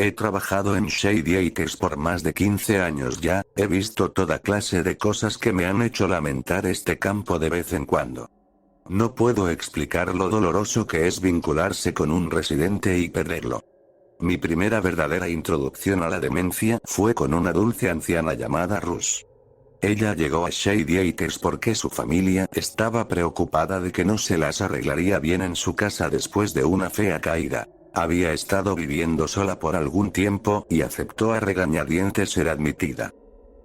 He trabajado en Shady Acres por más de 15 años ya, he visto toda clase de cosas que me han hecho lamentar este campo de vez en cuando. No puedo explicar lo doloroso que es vincularse con un residente y perderlo. Mi primera verdadera introducción a la demencia fue con una dulce anciana llamada Ruth. Ella llegó a Shady Acres porque su familia estaba preocupada de que no se las arreglaría bien en su casa después de una fea caída. Había estado viviendo sola por algún tiempo y aceptó a regañadientes ser admitida.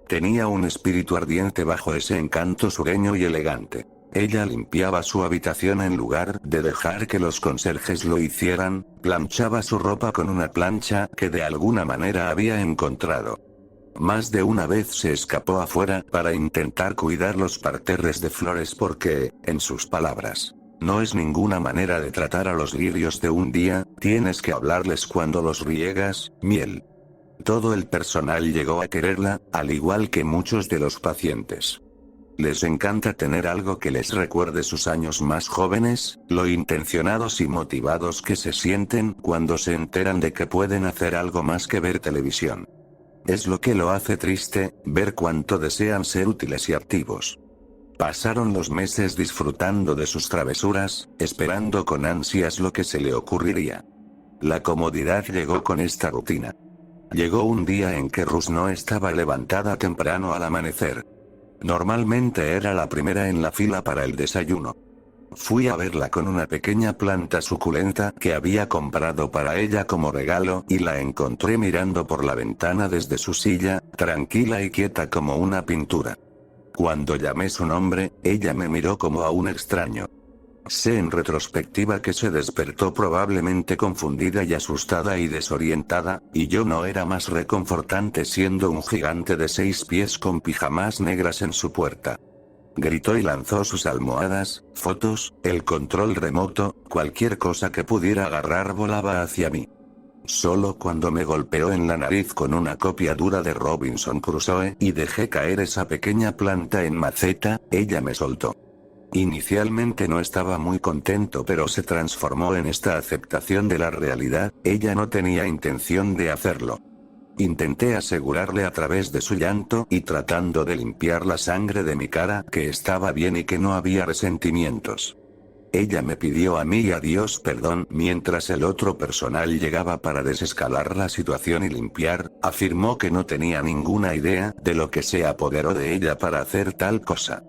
Tenía un espíritu ardiente bajo ese encanto sureño y elegante. Ella limpiaba su habitación en lugar de dejar que los conserjes lo hicieran, planchaba su ropa con una plancha que de alguna manera había encontrado. Más de una vez se escapó afuera para intentar cuidar los parterres de flores porque, en sus palabras, no es ninguna manera de tratar a los lirios de un día, tienes que hablarles cuando los riegas, miel. Todo el personal llegó a quererla, al igual que muchos de los pacientes. Les encanta tener algo que les recuerde sus años más jóvenes, lo intencionados y motivados que se sienten cuando se enteran de que pueden hacer algo más que ver televisión. Es lo que lo hace triste, ver cuánto desean ser útiles y activos. Pasaron los meses disfrutando de sus travesuras, esperando con ansias lo que se le ocurriría. La comodidad llegó con esta rutina. Llegó un día en que Ruth no estaba levantada temprano al amanecer. Normalmente era la primera en la fila para el desayuno. Fui a verla con una pequeña planta suculenta que había comprado para ella como regalo y la encontré mirando por la ventana desde su silla, tranquila y quieta como una pintura. Cuando llamé su nombre, ella me miró como a un extraño. Sé en retrospectiva que se despertó probablemente confundida y asustada y desorientada, y yo no era más reconfortante siendo un gigante de 6 pies con pijamas negras en su puerta. Gritó y lanzó sus almohadas, fotos, el control remoto, cualquier cosa que pudiera agarrar volaba hacia mí. Solo cuando me golpeó en la nariz con una copia dura de Robinson Crusoe y dejé caer esa pequeña planta en maceta, ella me soltó. Inicialmente no estaba muy contento, pero se transformó en esta aceptación de la realidad, ella no tenía intención de hacerlo. Intenté asegurarle a través de su llanto y tratando de limpiar la sangre de mi cara que estaba bien y que no había resentimientos. Ella me pidió a mí y a Dios perdón mientras el otro personal llegaba para desescalar la situación y limpiar, afirmó que no tenía ninguna idea de lo que se apoderó de ella para hacer tal cosa.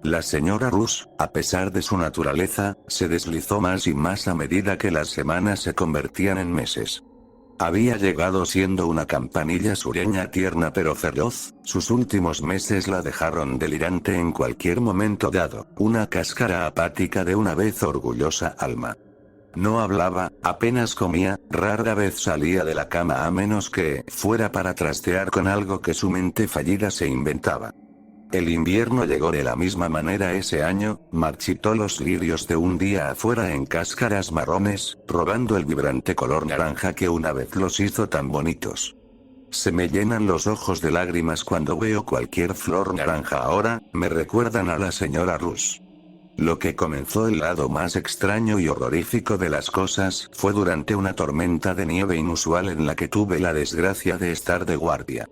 La señora Ruth, a pesar de su naturaleza, se deslizó más y más a medida que las semanas se convertían en meses. Había llegado siendo una campanilla sureña tierna pero feroz, sus últimos meses la dejaron delirante en cualquier momento dado, una cáscara apática de una vez orgullosa alma. No hablaba, apenas comía, rara vez salía de la cama a menos que fuera para trastear con algo que su mente fallida se inventaba. El invierno llegó de la misma manera ese año, marchitó los lirios de un día afuera en cáscaras marrones, robando el vibrante color naranja que una vez los hizo tan bonitos. Se me llenan los ojos de lágrimas cuando veo cualquier flor naranja ahora, me recuerdan a la señora Ruth. Lo que comenzó el lado más extraño y horrorífico de las cosas fue durante una tormenta de nieve inusual en la que tuve la desgracia de estar de guardia.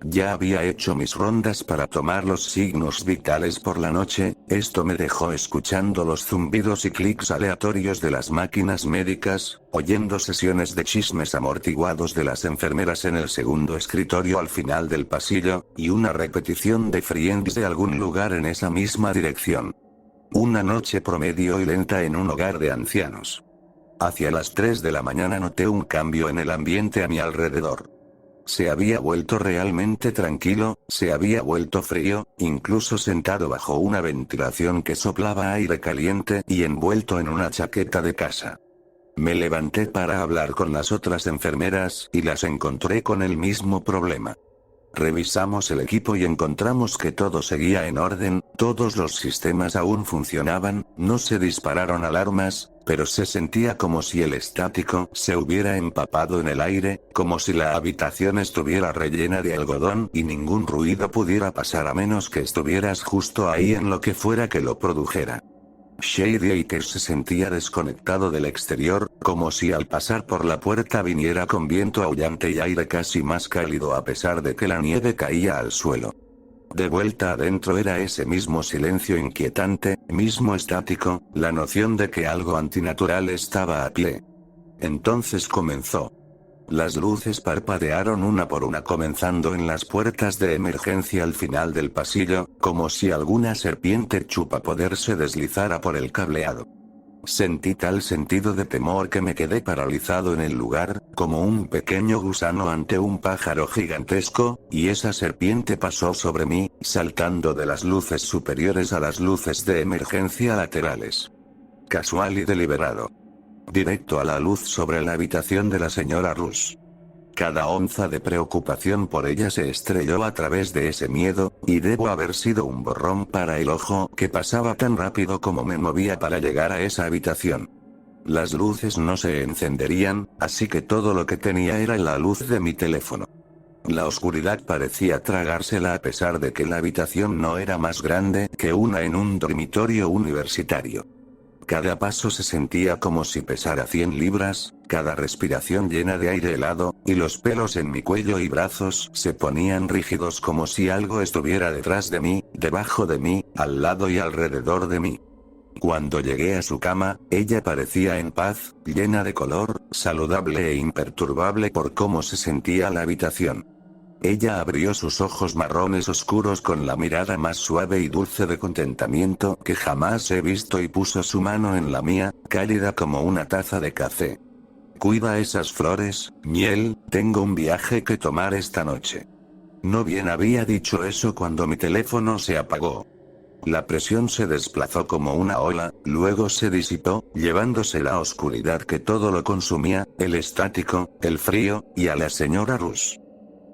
Ya había hecho mis rondas para tomar los signos vitales por la noche, esto me dejó escuchando los zumbidos y clics aleatorios de las máquinas médicas, oyendo sesiones de chismes amortiguados de las enfermeras en el segundo escritorio al final del pasillo, y una repetición de Friends de algún lugar en esa misma dirección. Una noche promedio y lenta en un hogar de ancianos. Hacia las 3 de la mañana noté un cambio en el ambiente a mi alrededor. Se había vuelto realmente tranquilo, se había vuelto frío, incluso sentado bajo una ventilación que soplaba aire caliente y envuelto en una chaqueta de casa. Me levanté para hablar con las otras enfermeras y las encontré con el mismo problema. Revisamos el equipo y encontramos que todo seguía en orden, todos los sistemas aún funcionaban, no se dispararon alarmas, pero se sentía como si el estático se hubiera empapado en el aire, como si la habitación estuviera rellena de algodón y ningún ruido pudiera pasar a menos que estuvieras justo ahí en lo que fuera que lo produjera. Shady Acres se sentía desconectado del exterior, como si al pasar por la puerta viniera con viento aullante y aire casi más cálido a pesar de que la nieve caía al suelo. De vuelta adentro era ese mismo silencio inquietante, mismo estático, la noción de que algo antinatural estaba a pie. Entonces comenzó. Las luces parpadearon una por una comenzando en las puertas de emergencia al final del pasillo, como si alguna serpiente chupapoder se deslizara por el cableado. Sentí tal sentido de temor que me quedé paralizado en el lugar, como un pequeño gusano ante un pájaro gigantesco, y esa serpiente pasó sobre mí, saltando de las luces superiores a las luces de emergencia laterales. Casual y deliberado. Directo a la luz sobre la habitación de la señora Rush. Cada onza de preocupación por ella se estrelló a través de ese miedo, y debo haber sido un borrón para el ojo que pasaba tan rápido como me movía para llegar a esa habitación. Las luces no se encenderían, así que todo lo que tenía era la luz de mi teléfono. La oscuridad parecía tragársela a pesar de que la habitación no era más grande que una en un dormitorio universitario. Cada paso se sentía como si pesara 100 libras, cada respiración llena de aire helado, y los pelos en mi cuello y brazos se ponían rígidos como si algo estuviera detrás de mí, debajo de mí, al lado y alrededor de mí. Cuando llegué a su cama, ella parecía en paz, llena de color, saludable e imperturbable por cómo se sentía la habitación. Ella abrió sus ojos marrones oscuros con la mirada más suave y dulce de contentamiento que jamás he visto y puso su mano en la mía, cálida como una taza de café. Cuida esas flores, Miel, tengo un viaje que tomar esta noche. No bien había dicho eso cuando mi teléfono se apagó. La presión se desplazó como una ola, luego se disipó, llevándose la oscuridad que todo lo consumía, el estático, el frío, y a la señora Rush.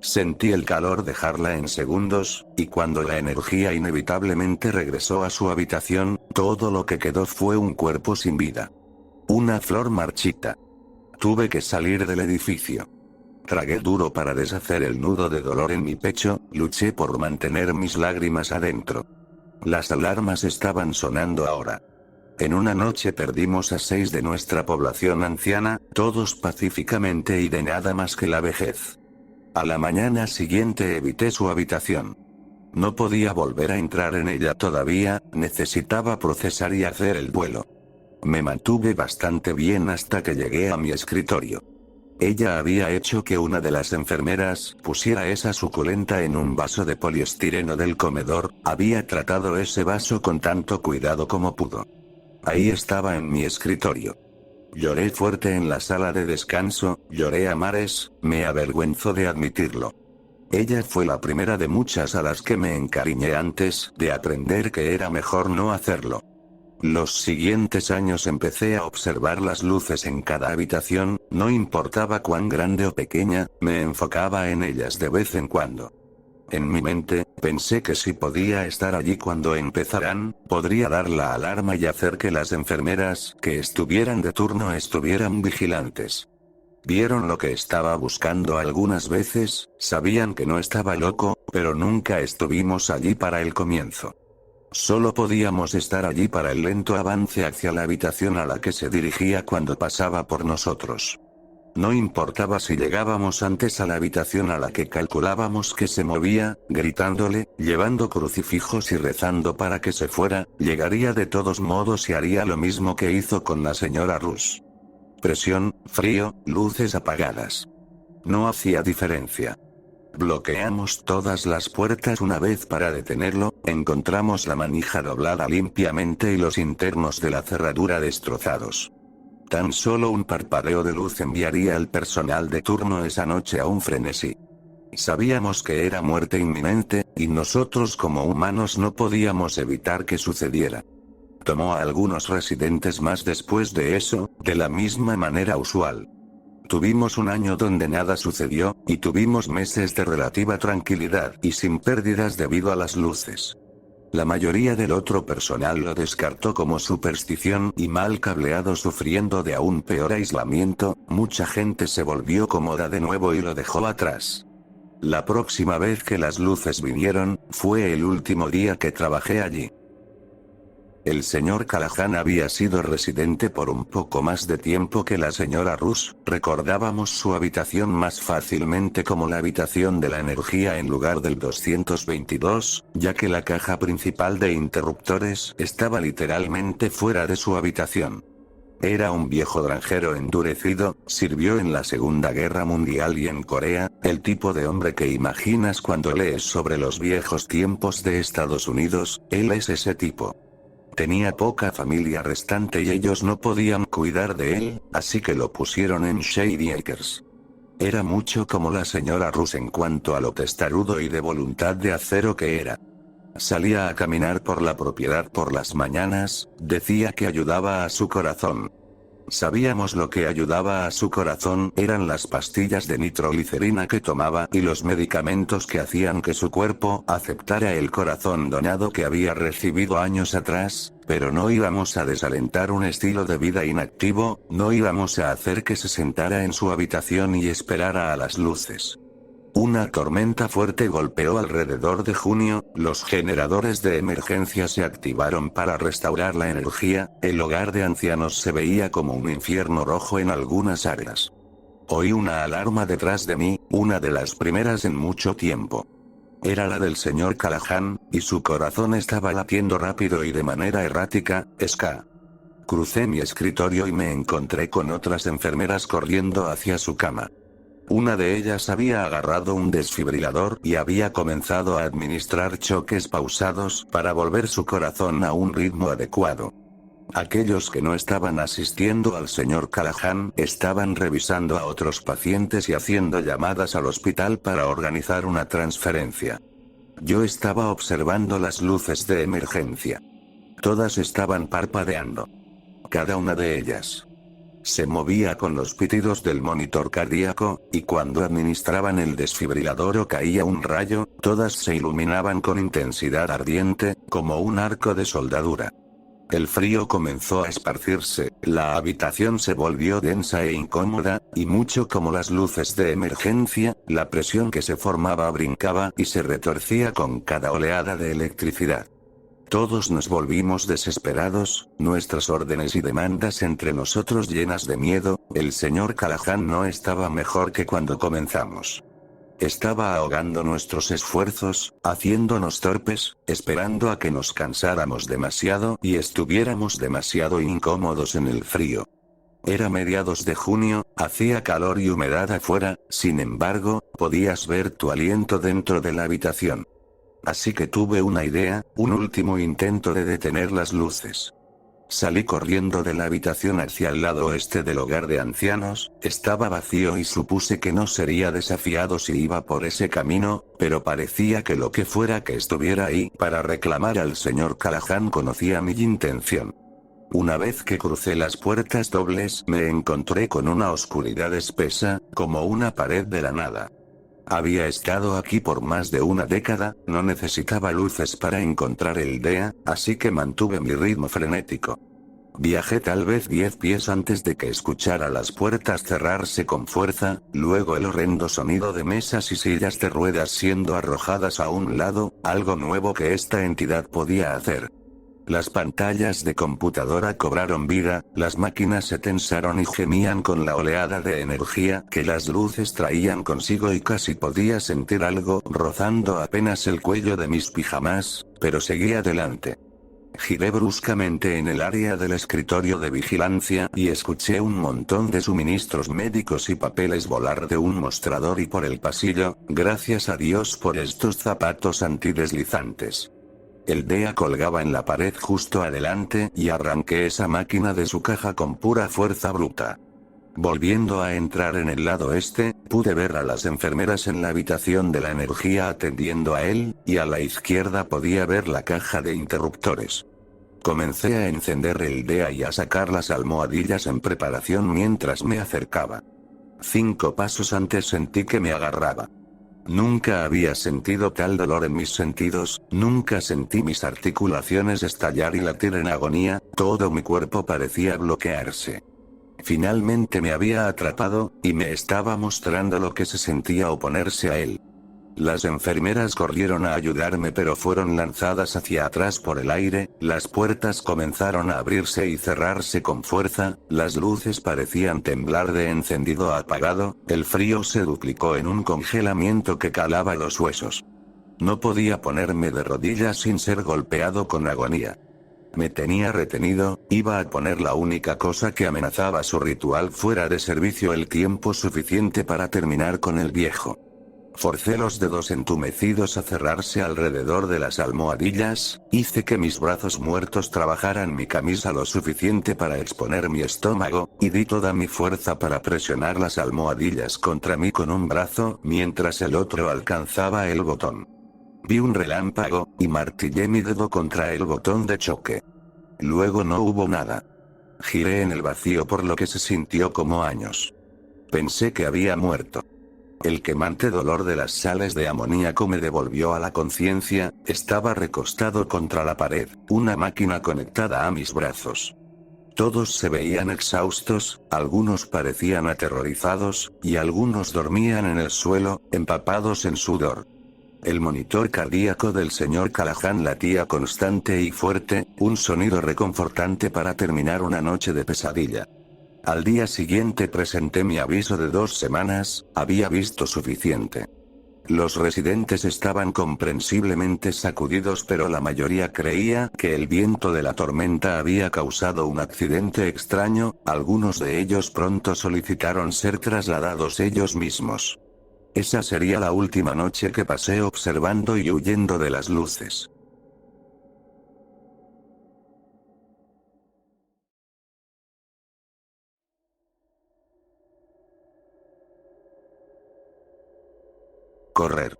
Sentí el calor dejarla en segundos, y cuando la energía inevitablemente regresó a su habitación, todo lo que quedó fue un cuerpo sin vida. Una flor marchita. Tuve que salir del edificio. Tragué duro para deshacer el nudo de dolor en mi pecho, luché por mantener mis lágrimas adentro. Las alarmas estaban sonando ahora. En una noche perdimos a 6 de nuestra población anciana, todos pacíficamente y de nada más que la vejez. A la mañana siguiente evité su habitación. No podía volver a entrar en ella todavía, necesitaba procesar y hacer el duelo. Me mantuve bastante bien hasta que llegué a mi escritorio. Ella había hecho que una de las enfermeras pusiera esa suculenta en un vaso de poliestireno del comedor, había tratado ese vaso con tanto cuidado como pudo. Ahí estaba en mi escritorio. Lloré fuerte en la sala de descanso, lloré a mares, me avergüenzo de admitirlo. Ella fue la primera de muchas a las que me encariñé antes de aprender que era mejor no hacerlo. Los siguientes años empecé a observar las luces en cada habitación, no importaba cuán grande o pequeña, me enfocaba en ellas de vez en cuando. En mi mente, pensé que si podía estar allí cuando empezaran, podría dar la alarma y hacer que las enfermeras que estuvieran de turno estuvieran vigilantes. Vieron lo que estaba buscando algunas veces, sabían que no estaba loco, pero nunca estuvimos allí para el comienzo. Solo podíamos estar allí para el lento avance hacia la habitación a la que se dirigía cuando pasaba por nosotros. No importaba si llegábamos antes a la habitación a la que calculábamos que se movía, gritándole, llevando crucifijos y rezando para que se fuera, llegaría de todos modos y haría lo mismo que hizo con la señora Rush. Presión, frío, luces apagadas. No hacía diferencia. Bloqueamos todas las puertas una vez para detenerlo, encontramos la manija doblada limpiamente y los internos de la cerradura destrozados. Tan solo un parpadeo de luz enviaría al personal de turno esa noche a un frenesí. Sabíamos que era muerte inminente, y nosotros como humanos no podíamos evitar que sucediera. Tomó a algunos residentes más después de eso, de la misma manera usual. Tuvimos un año donde nada sucedió, y tuvimos meses de relativa tranquilidad y sin pérdidas debido a las luces. La mayoría del otro personal lo descartó como superstición y mal cableado, sufriendo de aún peor aislamiento, mucha gente se volvió cómoda de nuevo y lo dejó atrás. La próxima vez que las luces vinieron, fue el último día que trabajé allí. El señor Callahan había sido residente por un poco más de tiempo que la señora Rush. Recordábamos su habitación más fácilmente como la habitación de la energía en lugar del 222, ya que la caja principal de interruptores estaba literalmente fuera de su habitación. Era un viejo granjero endurecido, sirvió en la Segunda Guerra Mundial y en Corea, el tipo de hombre que imaginas cuando lees sobre los viejos tiempos de Estados Unidos. Él es ese tipo. Tenía poca familia restante y ellos no podían cuidar de él, así que lo pusieron en Shady Acres. Era mucho como la señora Rush en cuanto a lo testarudo y de voluntad de acero que era. Salía a caminar por la propiedad por las mañanas, decía que ayudaba a su corazón. Sabíamos lo que ayudaba a su corazón eran las pastillas de nitroglicerina que tomaba y los medicamentos que hacían que su cuerpo aceptara el corazón donado que había recibido años atrás, pero no íbamos a desalentar un estilo de vida inactivo, no íbamos a hacer que se sentara en su habitación y esperara a las luces. Una tormenta fuerte golpeó alrededor de junio, los generadores de emergencia se activaron para restaurar la energía, el hogar de ancianos se veía como un infierno rojo en algunas áreas. Oí una alarma detrás de mí, una de las primeras en mucho tiempo. Era la del señor Callahan, y su corazón estaba latiendo rápido y de manera errática. Crucé mi escritorio y me encontré con otras enfermeras corriendo hacia su cama. Una de ellas había agarrado un desfibrilador y había comenzado a administrar choques pausados para volver su corazón a un ritmo adecuado. Aquellos que no estaban asistiendo al señor Callahan estaban revisando a otros pacientes y haciendo llamadas al hospital para organizar una transferencia. Yo estaba observando las luces de emergencia. Todas estaban parpadeando. Cada una de ellas se movía con los pitidos del monitor cardíaco, y cuando administraban el desfibrilador o caía un rayo, todas se iluminaban con intensidad ardiente, como un arco de soldadura. El frío comenzó a esparcirse, la habitación se volvió densa e incómoda, y mucho como las luces de emergencia, la presión que se formaba brincaba y se retorcía con cada oleada de electricidad. Todos nos volvimos desesperados, nuestras órdenes y demandas entre nosotros llenas de miedo. El señor Callahan no estaba mejor que cuando comenzamos. Estaba ahogando nuestros esfuerzos, haciéndonos torpes, esperando a que nos cansáramos demasiado y estuviéramos demasiado incómodos en el frío. Era mediados de junio, hacía calor y humedad afuera, sin embargo, podías ver tu aliento dentro de la habitación. Así que tuve una idea, un último intento de detener las luces. Salí corriendo de la habitación hacia el lado oeste del hogar de ancianos, estaba vacío y supuse que no sería desafiado si iba por ese camino, pero parecía que lo que fuera que estuviera ahí para reclamar al señor Callahan conocía mi intención. Una vez que crucé las puertas dobles me encontré con una oscuridad espesa, como una pared de la nada. Había estado aquí por más de una década, no necesitaba luces para encontrar el DEA, así que mantuve mi ritmo frenético. Viajé tal vez 10 pies antes de que escuchara las puertas cerrarse con fuerza, luego el horrendo sonido de mesas y sillas de ruedas siendo arrojadas a un lado, algo nuevo que esta entidad podía hacer. Las pantallas de computadora cobraron vida, las máquinas se tensaron y gemían con la oleada de energía que las luces traían consigo y casi podía sentir algo rozando apenas el cuello de mis pijamas, pero seguí adelante. Giré bruscamente en el área del escritorio de vigilancia y escuché un montón de suministros médicos y papeles volar de un mostrador y por el pasillo, gracias a Dios por estos zapatos antideslizantes. El DEA colgaba en la pared justo adelante y arranqué esa máquina de su caja con pura fuerza bruta. Volviendo a entrar en el lado este, pude ver a las enfermeras en la habitación de la energía atendiendo a él, y a la izquierda podía ver la caja de interruptores. Comencé a encender el DEA y a sacar las almohadillas en preparación mientras me acercaba. 5 pasos antes sentí que me agarraba. Nunca había sentido tal dolor en mis sentidos, nunca sentí mis articulaciones estallar y latir en agonía, todo mi cuerpo parecía bloquearse. Finalmente me había atrapado, y me estaba mostrando lo que se sentía oponerse a él. Las enfermeras corrieron a ayudarme pero fueron lanzadas hacia atrás por el aire, las puertas comenzaron a abrirse y cerrarse con fuerza, las luces parecían temblar de encendido a apagado, el frío se duplicó en un congelamiento que calaba los huesos. No podía ponerme de rodillas sin ser golpeado con agonía. Me tenía retenido, iba a poner la única cosa que amenazaba su ritual fuera de servicio el tiempo suficiente para terminar con el viejo. Forcé los dedos entumecidos a cerrarse alrededor de las almohadillas, hice que mis brazos muertos trabajaran mi camisa lo suficiente para exponer mi estómago, y di toda mi fuerza para presionar las almohadillas contra mí con un brazo, mientras el otro alcanzaba el botón. Vi un relámpago, y martillé mi dedo contra el botón de choque. Luego no hubo nada. Giré en el vacío por lo que se sintió como años. Pensé que había muerto. El quemante dolor de las sales de amoníaco me devolvió a la conciencia, estaba recostado contra la pared, una máquina conectada a mis brazos. Todos se veían exhaustos, algunos parecían aterrorizados, y algunos dormían en el suelo, empapados en sudor. El monitor cardíaco del señor Callahan latía constante y fuerte, un sonido reconfortante para terminar una noche de pesadilla. Al día siguiente presenté mi aviso de 2 semanas, había visto suficiente. Los residentes estaban comprensiblemente sacudidos pero la mayoría creía que el viento de la tormenta había causado un accidente extraño, algunos de ellos pronto solicitaron ser trasladados ellos mismos. Esa sería la última noche que pasé observando y huyendo de las luces. Correr.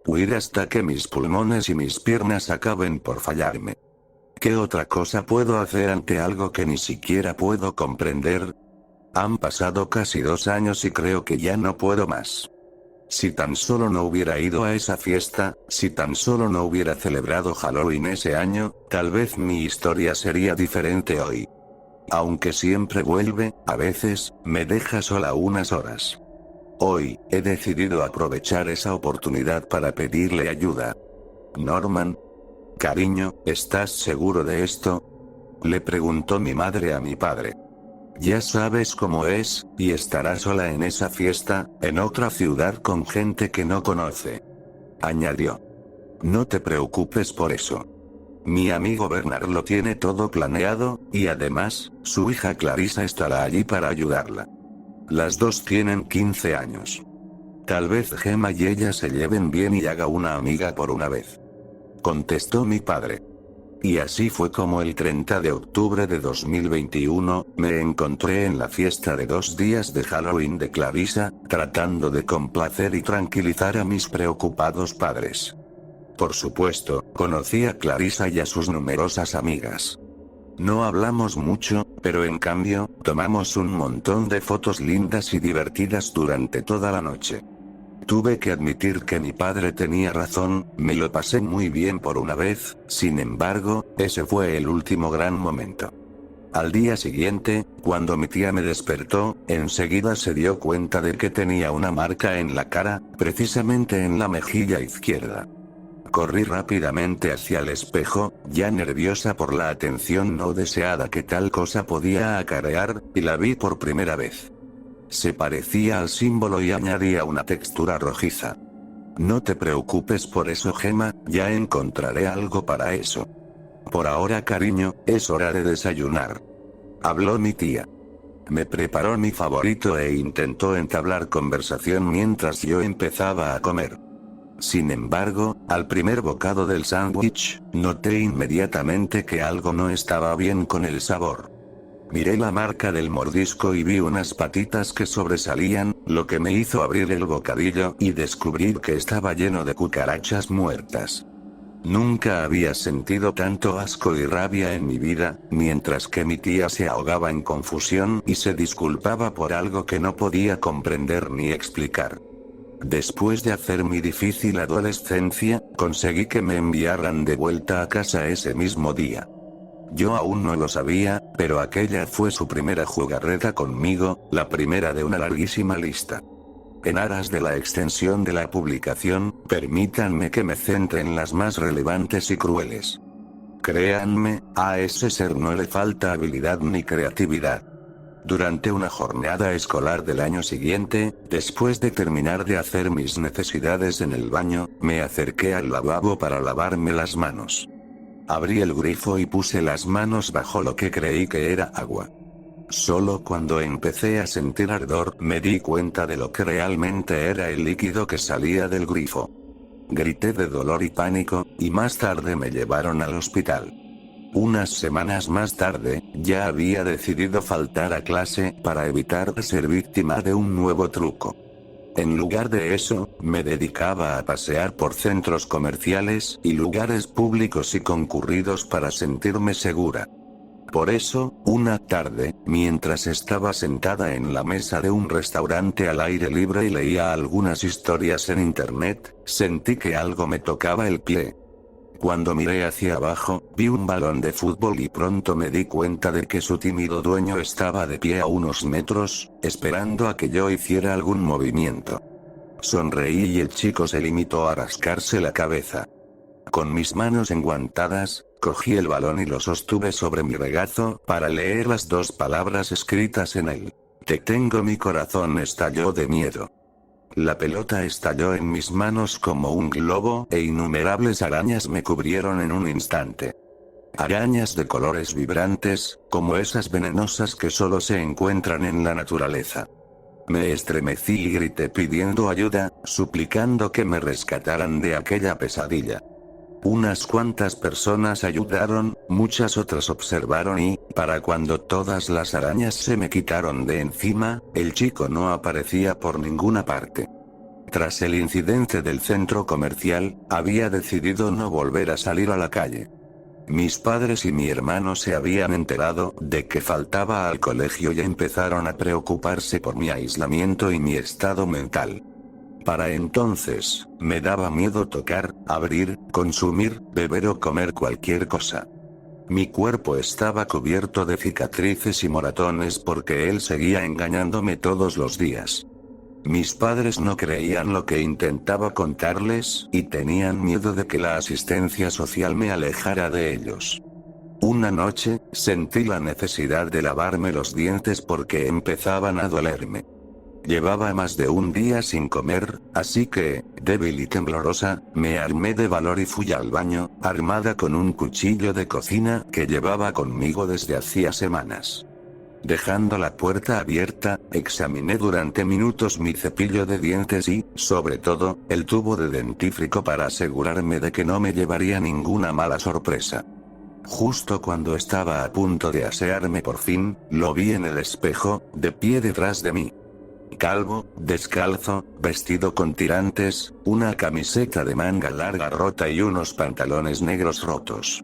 Huir hasta que mis pulmones y mis piernas acaben por fallarme. ¿Qué otra cosa puedo hacer ante algo que ni siquiera puedo comprender? Han pasado casi 2 años y creo que ya no puedo más. Si tan solo no hubiera ido a esa fiesta, si tan solo no hubiera celebrado Halloween ese año, tal vez mi historia sería diferente hoy. Aunque siempre vuelve, a veces, me deja sola unas horas. Hoy, he decidido aprovechar esa oportunidad para pedirle ayuda. Norman. Cariño, ¿estás seguro de esto? Le preguntó mi madre a mi padre. Ya sabes cómo es, y estará sola en esa fiesta, en otra ciudad con gente que no conoce. Añadió. No te preocupes por eso. Mi amigo Bernard lo tiene todo planeado, y además, su hija Clarissa estará allí para ayudarla. Las dos tienen 15 años. Tal vez Gemma y ella se lleven bien y haga una amiga por una vez. Contestó mi padre. Y así fue como el 30 de octubre de 2021, me encontré en la fiesta de 2 días de Halloween de Clarissa, tratando de complacer y tranquilizar a mis preocupados padres. Por supuesto, conocí a Clarissa y a sus numerosas amigas. No hablamos mucho, pero en cambio, tomamos un montón de fotos lindas y divertidas durante toda la noche. Tuve que admitir que mi padre tenía razón, me lo pasé muy bien por una vez, sin embargo, ese fue el último gran momento. Al día siguiente, cuando mi tía me despertó, enseguida se dio cuenta de que tenía una marca en la cara, precisamente en la mejilla izquierda. Corrí rápidamente hacia el espejo, ya nerviosa por la atención no deseada que tal cosa podía acarrear, y la vi por primera vez. Se parecía al símbolo y añadía una textura rojiza. No te preocupes por eso, Gemma, ya encontraré algo para eso. Por ahora, cariño, es hora de desayunar. Habló mi tía. Me preparó mi favorito e intentó entablar conversación mientras yo empezaba a comer. Sin embargo, al primer bocado del sándwich, noté inmediatamente que algo no estaba bien con el sabor. Miré la marca del mordisco y vi unas patitas que sobresalían, lo que me hizo abrir el bocadillo y descubrir que estaba lleno de cucarachas muertas. Nunca había sentido tanto asco y rabia en mi vida, mientras que mi tía se ahogaba en confusión y se disculpaba por algo que no podía comprender ni explicar. Después de hacer mi difícil adolescencia, conseguí que me enviaran de vuelta a casa ese mismo día. Yo aún no lo sabía, pero aquella fue su primera jugarreta conmigo, la primera de una larguísima lista. En aras de la extensión de la publicación, permítanme que me centre en las más relevantes y crueles. Créanme, a ese ser no le falta habilidad ni creatividad. Durante una jornada escolar del año siguiente, después de terminar de hacer mis necesidades en el baño, me acerqué al lavabo para lavarme las manos. Abrí el grifo y puse las manos bajo lo que creí que era agua. Solo cuando empecé a sentir ardor me di cuenta de lo que realmente era el líquido que salía del grifo. Grité de dolor y pánico, y más tarde me llevaron al hospital. Unas semanas más tarde, ya había decidido faltar a clase para evitar ser víctima de un nuevo truco. En lugar de eso, me dedicaba a pasear por centros comerciales y lugares públicos y concurridos para sentirme segura. Por eso, una tarde, mientras estaba sentada en la mesa de un restaurante al aire libre y leía algunas historias en internet, sentí que algo me tocaba el pie. Cuando miré hacia abajo, vi un balón de fútbol y pronto me di cuenta de que su tímido dueño estaba de pie a unos metros, esperando a que yo hiciera algún movimiento. Sonreí y el chico se limitó a rascarse la cabeza. Con mis manos enguantadas, cogí el balón y lo sostuve sobre mi regazo para leer las dos palabras escritas en él. Te tengo. Mi corazón estalló de miedo. La pelota estalló en mis manos como un globo e innumerables arañas me cubrieron en un instante. Arañas de colores vibrantes, como esas venenosas que solo se encuentran en la naturaleza. Me estremecí y grité pidiendo ayuda, suplicando que me rescataran de aquella pesadilla. Unas cuantas personas ayudaron, muchas otras observaron y, para cuando todas las arañas se me quitaron de encima, el chico no aparecía por ninguna parte. Tras el incidente del centro comercial, había decidido no volver a salir a la calle. Mis padres y mi hermano se habían enterado de que faltaba al colegio y empezaron a preocuparse por mi aislamiento y mi estado mental. Para entonces, me daba miedo tocar, abrir, consumir, beber o comer cualquier cosa. Mi cuerpo estaba cubierto de cicatrices y moratones porque él seguía engañándome todos los días. Mis padres no creían lo que intentaba contarles, y tenían miedo de que la asistencia social me alejara de ellos. Una noche, sentí la necesidad de lavarme los dientes porque empezaban a dolerme. Llevaba más de un día sin comer, así que, débil y temblorosa, me armé de valor y fui al baño, armada con un cuchillo de cocina que llevaba conmigo desde hacía semanas. Dejando la puerta abierta, examiné durante minutos mi cepillo de dientes y, sobre todo, el tubo de dentífrico para asegurarme de que no me llevaría ninguna mala sorpresa. Justo cuando estaba a punto de asearme por fin, lo vi en el espejo, de pie detrás de mí. Calvo, descalzo, vestido con tirantes, una camiseta de manga larga rota y unos pantalones negros rotos.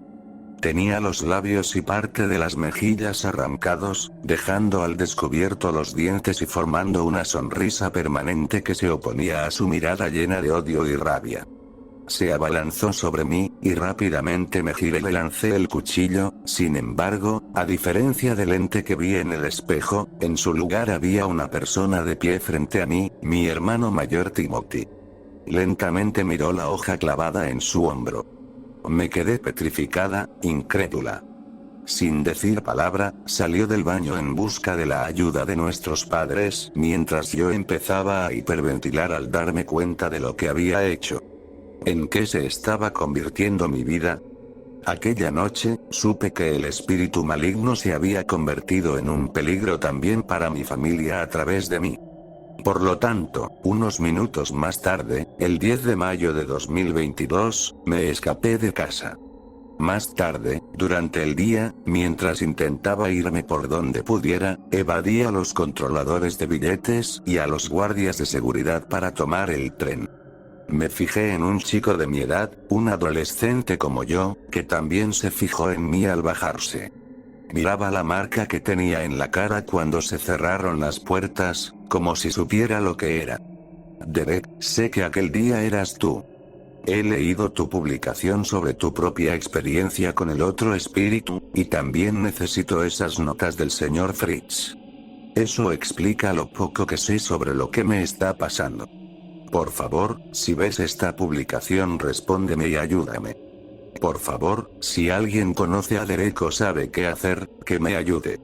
Tenía los labios y parte de las mejillas arrancados, dejando al descubierto los dientes y formando una sonrisa permanente que se oponía a su mirada llena de odio y rabia. Se abalanzó sobre mí, y rápidamente me giré y le lancé el cuchillo. Sin embargo, a diferencia del ente que vi en el espejo, en su lugar había una persona de pie frente a mí, mi hermano mayor Timothy. Lentamente miró la hoja clavada en su hombro. Me quedé petrificada, incrédula. Sin decir palabra, salió del baño en busca de la ayuda de nuestros padres, mientras yo empezaba a hiperventilar al darme cuenta de lo que había hecho. ¿En qué se estaba convirtiendo mi vida? Aquella noche, supe que el espíritu maligno se había convertido en un peligro también para mi familia a través de mí. Por lo tanto, unos minutos más tarde, el 10 de mayo de 2022, me escapé de casa. Más tarde, durante el día, mientras intentaba irme por donde pudiera, evadí a los controladores de billetes y a los guardias de seguridad para tomar el tren. Me fijé en un chico de mi edad, un adolescente como yo, que también se fijó en mí al bajarse. Miraba la marca que tenía en la cara cuando se cerraron las puertas, como si supiera lo que era. Derek, sé que aquel día eras tú. He leído tu publicación sobre tu propia experiencia con el otro espíritu, y también necesito esas notas del señor Fritz. Eso explica lo poco que sé sobre lo que me está pasando. Por favor, si ves esta publicación respóndeme y ayúdame. Por favor, si alguien conoce a Derek sabe qué hacer, que me ayude.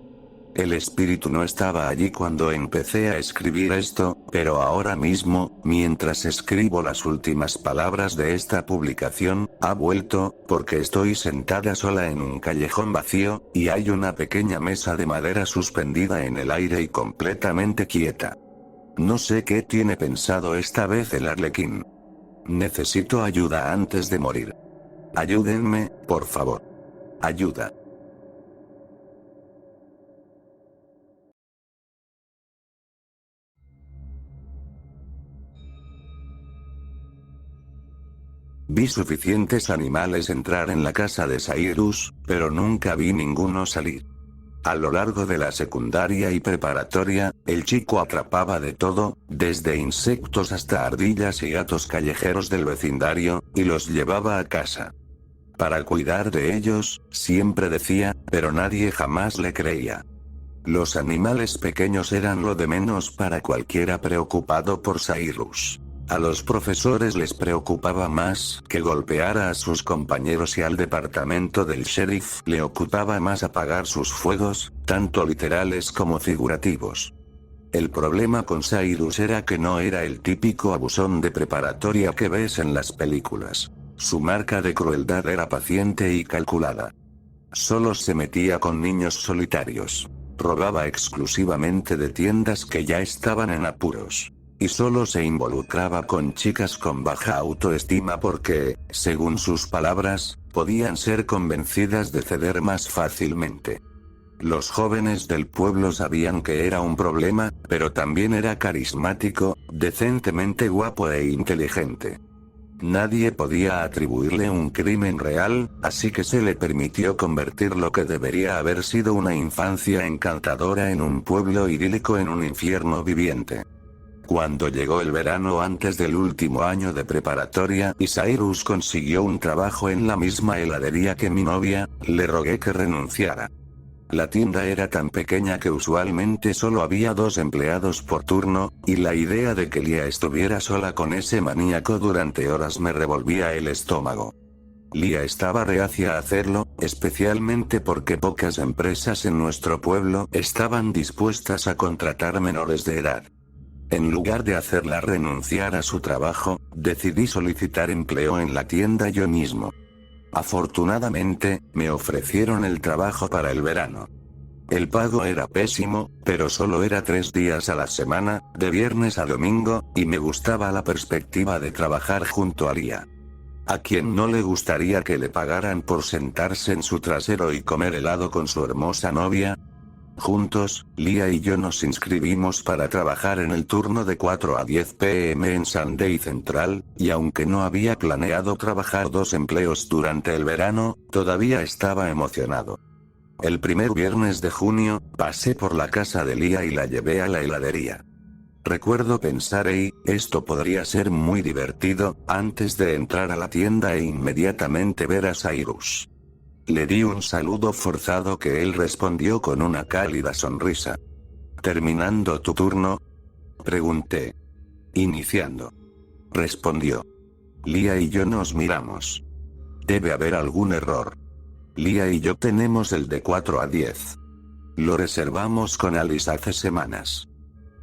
El espíritu no estaba allí cuando empecé a escribir esto, pero ahora mismo, mientras escribo las últimas palabras de esta publicación, ha vuelto, porque estoy sentada sola en un callejón vacío, y hay una pequeña mesa de madera suspendida en el aire y completamente quieta. No sé qué tiene pensado esta vez el Arlequín. Necesito ayuda antes de morir. Ayúdenme, por favor. Ayuda. Vi suficientes animales entrar en la casa de Cyrus, pero nunca vi ninguno salir. A lo largo de la secundaria y preparatoria, el chico atrapaba de todo, desde insectos hasta ardillas y gatos callejeros del vecindario, y los llevaba a casa. Para cuidar de ellos, siempre decía, pero nadie jamás le creía. Los animales pequeños eran lo de menos para cualquiera preocupado por Cyrus. A los profesores les preocupaba más que golpeara a sus compañeros y al departamento del sheriff le ocupaba más apagar sus fuegos, tanto literales como figurativos. El problema con Cyrus era que no era el típico abusón de preparatoria que ves en las películas. Su marca de crueldad era paciente y calculada. Solo se metía con niños solitarios. Robaba exclusivamente de tiendas que ya estaban en apuros. Y solo se involucraba con chicas con baja autoestima porque, según sus palabras, podían ser convencidas de ceder más fácilmente. Los jóvenes del pueblo sabían que era un problema, pero también era carismático, decentemente guapo e inteligente. Nadie podía atribuirle un crimen real, así que se le permitió convertir lo que debería haber sido una infancia encantadora en un pueblo idílico en un infierno viviente. Cuando llegó el verano antes del último año de preparatoria y Cyrus consiguió un trabajo en la misma heladería que mi novia, le rogué que renunciara. La tienda era tan pequeña que usualmente solo había 2 empleados por turno, y la idea de que Lia estuviera sola con ese maníaco durante horas me revolvía el estómago. Lia estaba reacia a hacerlo, especialmente porque pocas empresas en nuestro pueblo estaban dispuestas a contratar menores de edad. En lugar de hacerla renunciar a su trabajo, decidí solicitar empleo en la tienda yo mismo. Afortunadamente, me ofrecieron el trabajo para el verano. El pago era pésimo, pero solo era 3 días a la semana, de viernes a domingo, y me gustaba la perspectiva de trabajar junto a Lia. ¿A quién no le gustaría que le pagaran por sentarse en su trasero y comer helado con su hermosa novia? Juntos, Lia y yo nos inscribimos para trabajar en el turno de 4 a 10 p.m. en Sunday Central, y aunque no había planeado trabajar 2 empleos durante el verano, todavía estaba emocionado. El primer viernes de junio, pasé por la casa de Lia y la llevé a la heladería. Recuerdo pensar, esto podría ser muy divertido, antes de entrar a la tienda e inmediatamente ver a Cyrus. Le di un saludo forzado que él respondió con una cálida sonrisa. ¿Terminando tu turno?, pregunté. Iniciando, respondió. Lia y yo nos miramos. Debe haber algún error. Lia y yo tenemos el de 4 a 10. Lo reservamos con Alice hace semanas.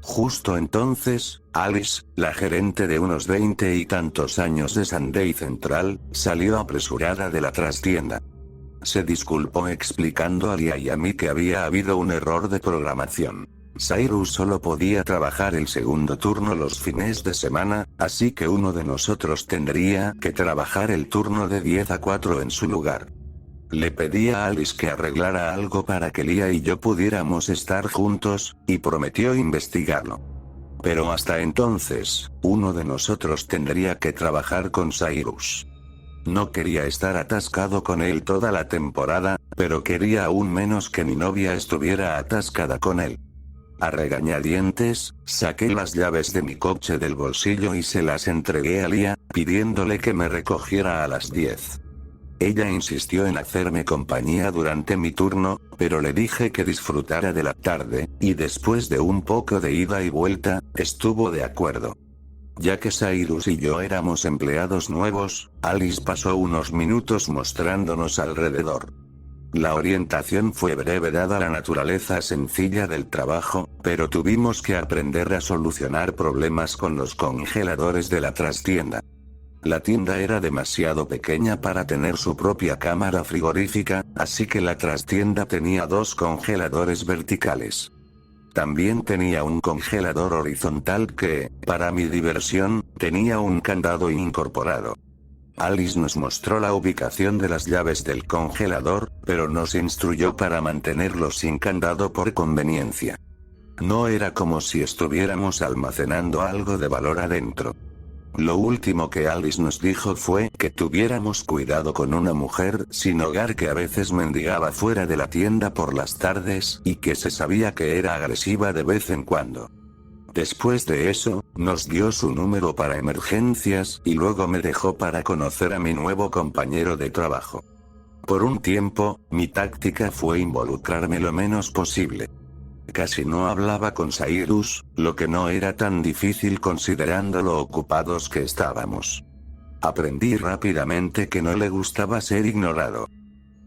Justo entonces, Alice, la gerente de unos 20 y tantos años de Sunday Central, salió apresurada de la trastienda. Se disculpó explicando a Lia y a mí que había habido un error de programación. Cyrus solo podía trabajar el segundo turno los fines de semana, así que uno de nosotros tendría que trabajar el turno de 10 a 4 en su lugar. Le pedí a Alice que arreglara algo para que Lia y yo pudiéramos estar juntos, y prometió investigarlo. Pero hasta entonces, uno de nosotros tendría que trabajar con Cyrus. No quería estar atascado con él toda la temporada, pero quería aún menos que mi novia estuviera atascada con él. A regañadientes, saqué las llaves de mi coche del bolsillo y se las entregué a Lia, pidiéndole que me recogiera a las 10. Ella insistió en hacerme compañía durante mi turno, Pero le dije que disfrutara de la tarde, y después de un poco de ida y vuelta, estuvo de acuerdo. Ya que Cyrus y yo éramos empleados nuevos, Alice pasó unos minutos mostrándonos alrededor. La orientación fue breve dada la naturaleza sencilla del trabajo, pero tuvimos que aprender a solucionar problemas con los congeladores de la trastienda. La tienda era demasiado pequeña para tener su propia cámara frigorífica, así que la trastienda tenía 2 congeladores verticales. También tenía un congelador horizontal que, para mi diversión, tenía un candado incorporado. Alice nos mostró la ubicación de las llaves del congelador, pero nos instruyó para mantenerlo sin candado por conveniencia. No era como si estuviéramos almacenando algo de valor adentro. Lo último que Alice nos dijo fue que tuviéramos cuidado con una mujer sin hogar que a veces mendigaba fuera de la tienda por las tardes y que se sabía que era agresiva de vez en cuando. Después de eso, nos dio su número para emergencias y luego me dejó para conocer a mi nuevo compañero de trabajo. Por un tiempo, mi táctica fue involucrarme lo menos posible. Casi no hablaba con Cyrus, lo que no era tan difícil considerando lo ocupados que estábamos. Aprendí rápidamente que no le gustaba ser ignorado.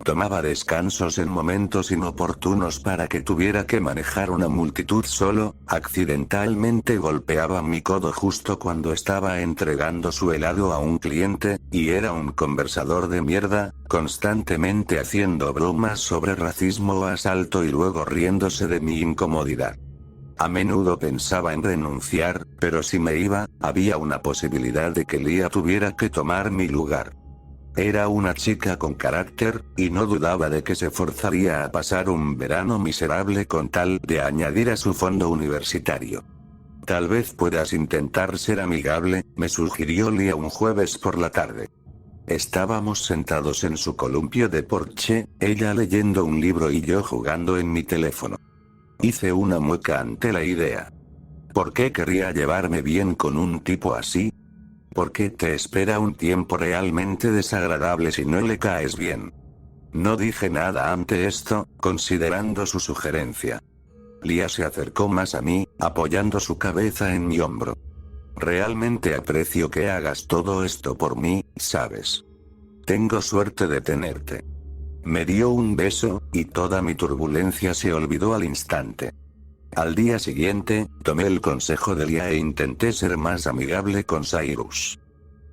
Tomaba descansos en momentos inoportunos para que tuviera que manejar una multitud solo, accidentalmente golpeaba mi codo justo cuando estaba entregando su helado a un cliente, y era un conversador de mierda, constantemente haciendo bromas sobre racismo o asalto y luego riéndose de mi incomodidad. A menudo pensaba en renunciar, pero si me iba, había una posibilidad de que Leah tuviera que tomar mi lugar. Era una chica con carácter, y no dudaba de que se forzaría a pasar un verano miserable con tal de añadir a su fondo universitario. Tal vez puedas intentar ser amigable, me sugirió Leah un jueves por la tarde. Estábamos sentados en su columpio de porche, ella leyendo un libro y yo jugando en mi teléfono. Hice una mueca ante la idea. ¿Por qué querría llevarme bien con un tipo así? ¿Por qué te espera un tiempo realmente desagradable si no le caes bien? No dije nada ante esto, considerando su sugerencia. Leah se acercó más a mí, apoyando su cabeza en mi hombro. Realmente aprecio que hagas todo esto por mí, ¿sabes? Tengo suerte de tenerte. Me dio un beso, y toda mi turbulencia se olvidó al instante. Al día siguiente, tomé el consejo de Leah e intenté ser más amigable con Cyrus.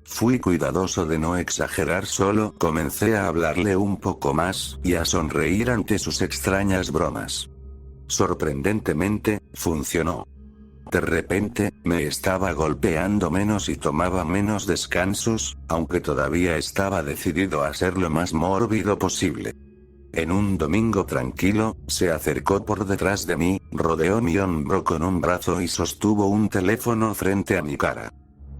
Fui cuidadoso de no exagerar, solo comencé a hablarle un poco más, y a sonreír ante sus extrañas bromas. Sorprendentemente, funcionó. De repente, me estaba golpeando menos y tomaba menos descansos, aunque todavía estaba decidido a ser lo más mórbido posible. En un domingo tranquilo, se acercó por detrás de mí, rodeó mi hombro con un brazo y sostuvo un teléfono frente a mi cara.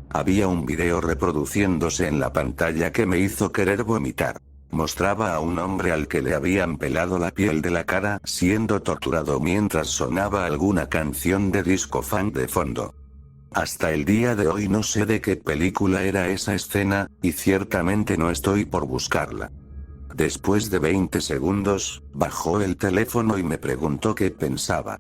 Había un video reproduciéndose en la pantalla que me hizo querer vomitar. Mostraba a un hombre al que le habían pelado la piel de la cara siendo torturado mientras sonaba alguna canción de disco funk de fondo. Hasta el día de hoy no sé de qué película era esa escena, y ciertamente no estoy por buscarla. Después de 20 segundos, bajó el teléfono y me preguntó qué pensaba.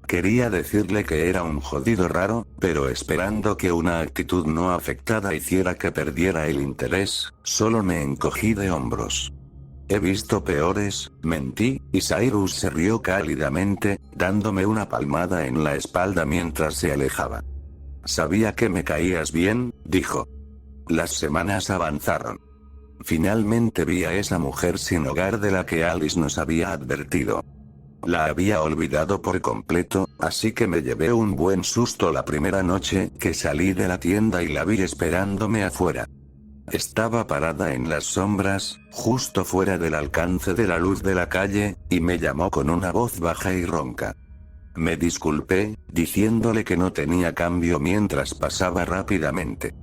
Quería decirle que era un jodido raro, pero esperando que una actitud no afectada hiciera que perdiera el interés, solo me encogí de hombros. He visto peores, mentí, y Cyrus se rió cálidamente, dándome una palmada en la espalda mientras se alejaba. Sabía que me caías bien, dijo. Las semanas avanzaron. Finalmente vi a esa mujer sin hogar de la que Alice nos había advertido. La había olvidado por completo, así que me llevé un buen susto la primera noche que salí de la tienda y la vi esperándome afuera. Estaba parada en las sombras, justo fuera del alcance de la luz de la calle, y me llamó con una voz baja y ronca. Me disculpé, diciéndole que no tenía cambio mientras pasaba rápidamente.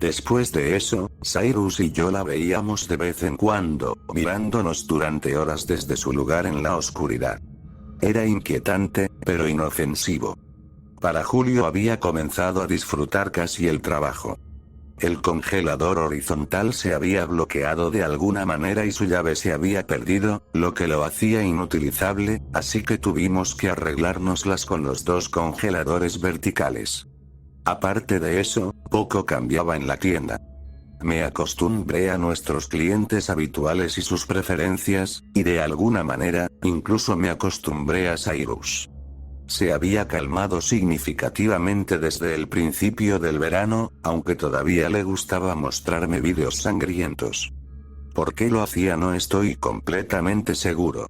Después de eso, Cyrus y yo la veíamos de vez en cuando, mirándonos durante horas desde su lugar en la oscuridad. Era inquietante, pero inofensivo. Para Julio había comenzado a disfrutar casi el trabajo. El congelador horizontal se había bloqueado de alguna manera y su llave se había perdido, lo que lo hacía inutilizable, así que tuvimos que arreglárnoslas con los dos congeladores verticales. Aparte de eso, poco cambiaba en la tienda. Me acostumbré a nuestros clientes habituales y sus preferencias, y de alguna manera, incluso me acostumbré a Cyrus. Se había calmado significativamente desde el principio del verano, aunque todavía le gustaba mostrarme vídeos sangrientos. ¿Por qué lo hacía? No estoy completamente seguro.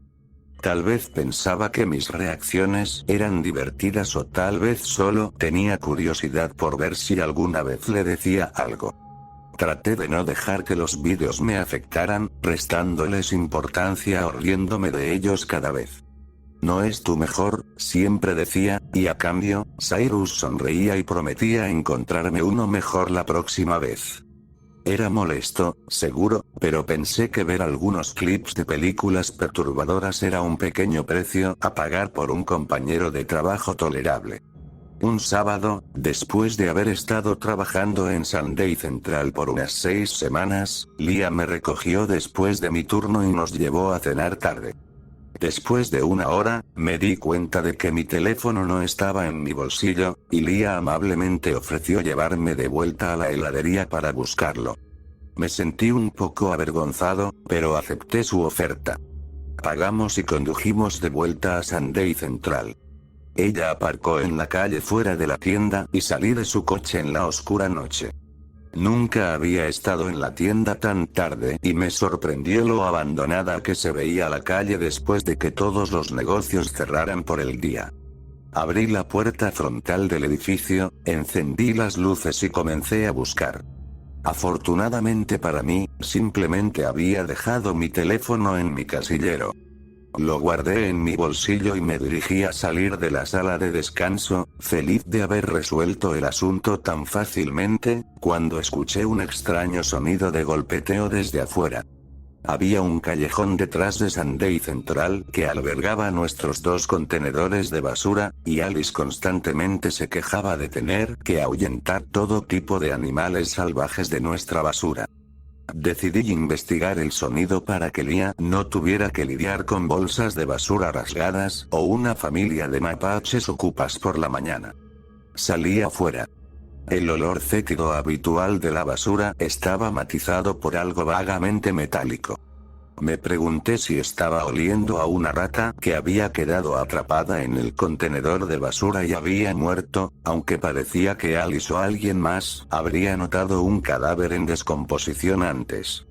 Tal vez pensaba que mis reacciones eran divertidas o tal vez solo tenía curiosidad por ver si alguna vez le decía algo. Traté de no dejar que los vídeos me afectaran, restándoles importancia o riéndome de ellos cada vez. No es tu mejor, siempre decía, y a cambio, Cyrus sonreía y prometía encontrarme uno mejor la próxima vez. Era molesto, seguro, pero pensé que ver algunos clips de películas perturbadoras era un pequeño precio a pagar por un compañero de trabajo tolerable. Un sábado, después de haber estado trabajando en Sunday Central por unas 6 semanas, Lia me recogió después de mi turno y nos llevó a cenar tarde. Después de una hora, me di cuenta de que mi teléfono no estaba en mi bolsillo, y Lia amablemente ofreció llevarme de vuelta a la heladería para buscarlo. Me sentí un poco avergonzado, pero acepté su oferta. Pagamos y condujimos de vuelta a Sunday Central. Ella aparcó en la calle fuera de la tienda y salí de su coche en la oscura noche. Nunca había estado en la tienda tan tarde y me sorprendió lo abandonada que se veía la calle después de que todos los negocios cerraran por el día. Abrí la puerta frontal del edificio, encendí las luces y comencé a buscar. Afortunadamente para mí, simplemente había dejado mi teléfono en mi casillero. Lo guardé en mi bolsillo y me dirigí a salir de la sala de descanso, feliz de haber resuelto el asunto tan fácilmente, cuando escuché un extraño sonido de golpeteo desde afuera. Había un callejón detrás de Sunday Central que albergaba nuestros 2 contenedores de basura, y Alice constantemente se quejaba de tener que ahuyentar todo tipo de animales salvajes de nuestra basura. Decidí investigar el sonido para que Lia no tuviera que lidiar con bolsas de basura rasgadas o una familia de mapaches ocupas por la mañana. Salí afuera. El olor fétido habitual de la basura estaba matizado por algo vagamente metálico. Me pregunté si estaba oliendo a una rata que había quedado atrapada en el contenedor de basura y había muerto, aunque parecía que Alice o alguien más habría notado un cadáver en descomposición antes.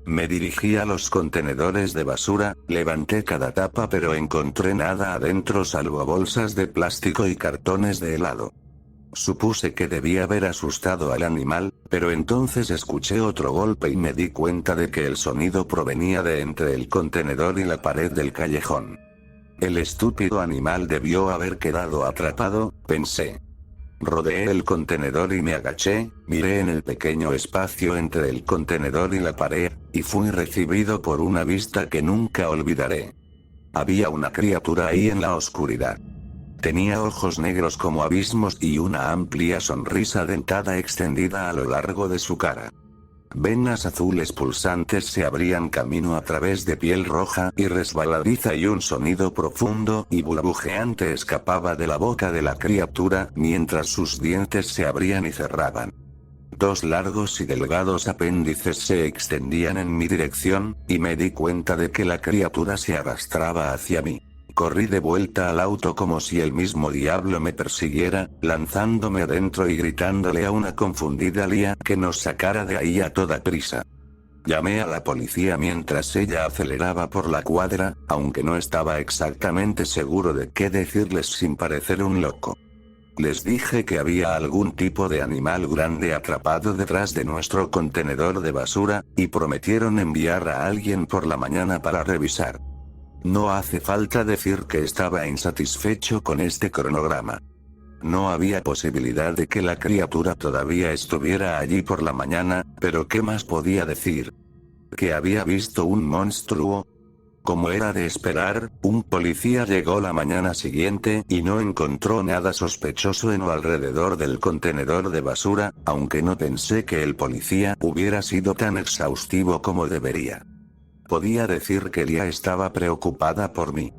Me dirigí a los contenedores de basura, levanté cada tapa pero encontré nada adentro salvo bolsas de plástico y cartones de helado. Supuse que debía haber asustado al animal, pero entonces escuché otro golpe y me di cuenta de que el sonido provenía de entre el contenedor y la pared del callejón. El estúpido animal debió haber quedado atrapado, pensé. Rodeé el contenedor y me agaché, miré en el pequeño espacio entre el contenedor y la pared, y fui recibido por una vista que nunca olvidaré. Había una criatura ahí en la oscuridad. Tenía ojos negros como abismos y una amplia sonrisa dentada extendida a lo largo de su cara. Venas azules pulsantes se abrían camino a través de piel roja y resbaladiza y un sonido profundo y burbujeante escapaba de la boca de la criatura mientras sus dientes se abrían y cerraban. 2 largos y delgados apéndices se extendían en mi dirección, y me di cuenta de que la criatura se arrastraba hacia mí. Corrí de vuelta al auto como si el mismo diablo me persiguiera, lanzándome adentro y gritándole a una confundida Lia que nos sacara de ahí a toda prisa. Llamé a la policía mientras ella aceleraba por la cuadra, aunque no estaba exactamente seguro de qué decirles sin parecer un loco. Les dije que había algún tipo de animal grande atrapado detrás de nuestro contenedor de basura, y prometieron enviar a alguien por la mañana para revisar. No hace falta decir que estaba insatisfecho con este cronograma. No había posibilidad de que la criatura todavía estuviera allí por la mañana, pero ¿qué más podía decir? ¿Que había visto un monstruo? Como era de esperar, un policía llegó la mañana siguiente y no encontró nada sospechoso en o alrededor del contenedor de basura, aunque no pensé que el policía hubiera sido tan exhaustivo como debería. Podía decir que Lia estaba preocupada por mí.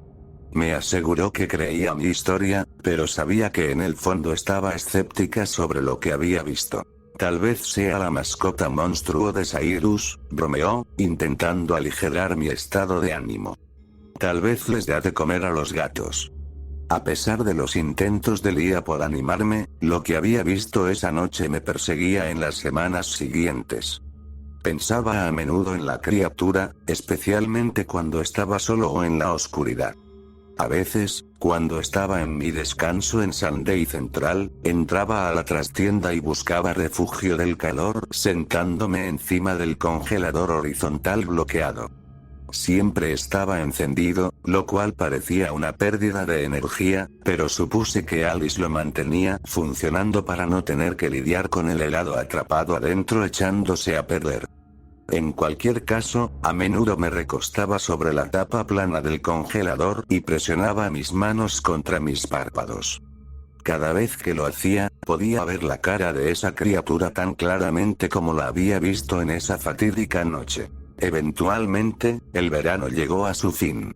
Me aseguró que creía mi historia, pero sabía que en el fondo estaba escéptica sobre lo que había visto. Tal vez sea la mascota monstruo de Cyrus, bromeó, intentando aligerar mi estado de ánimo. Tal vez les da de comer a los gatos. A pesar de los intentos de Lia por animarme, lo que había visto esa noche me perseguía en las semanas siguientes. Pensaba a menudo en la criatura, especialmente cuando estaba solo o en la oscuridad. A veces, cuando estaba en mi descanso en Sunday Central, entraba a la trastienda y buscaba refugio del calor sentándome encima del congelador horizontal bloqueado. Siempre estaba encendido, lo cual parecía una pérdida de energía, pero supuse que Alice lo mantenía funcionando para no tener que lidiar con el helado atrapado adentro echándose a perder. En cualquier caso, a menudo me recostaba sobre la tapa plana del congelador y presionaba mis manos contra mis párpados. Cada vez que lo hacía, podía ver la cara de esa criatura tan claramente como la había visto en esa fatídica noche. Eventualmente, el verano llegó a su fin.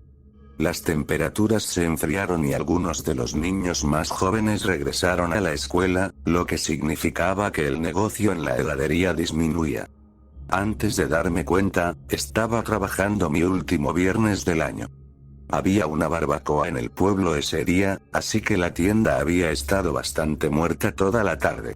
Las temperaturas se enfriaron y algunos de los niños más jóvenes regresaron a la escuela, lo que significaba que el negocio en la heladería disminuía. Antes de darme cuenta, estaba trabajando mi último viernes del año. Había una barbacoa en el pueblo ese día, así que la tienda había estado bastante muerta toda la tarde.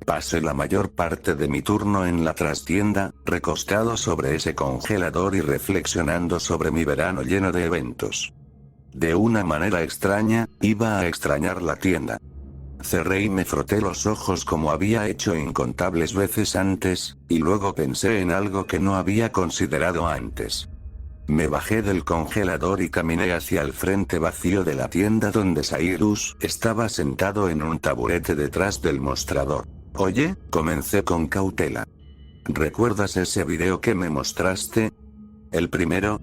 Pasé la mayor parte de mi turno en la trastienda, recostado sobre ese congelador y reflexionando sobre mi verano lleno de eventos. De una manera extraña, iba a extrañar la tienda. Cerré y me froté los ojos como había hecho incontables veces antes, y luego pensé en algo que no había considerado antes. Me bajé del congelador y caminé hacia el frente vacío de la tienda donde Cyrus estaba sentado en un taburete detrás del mostrador. Oye, comencé con cautela. ¿Recuerdas ese video que me mostraste? ¿El primero?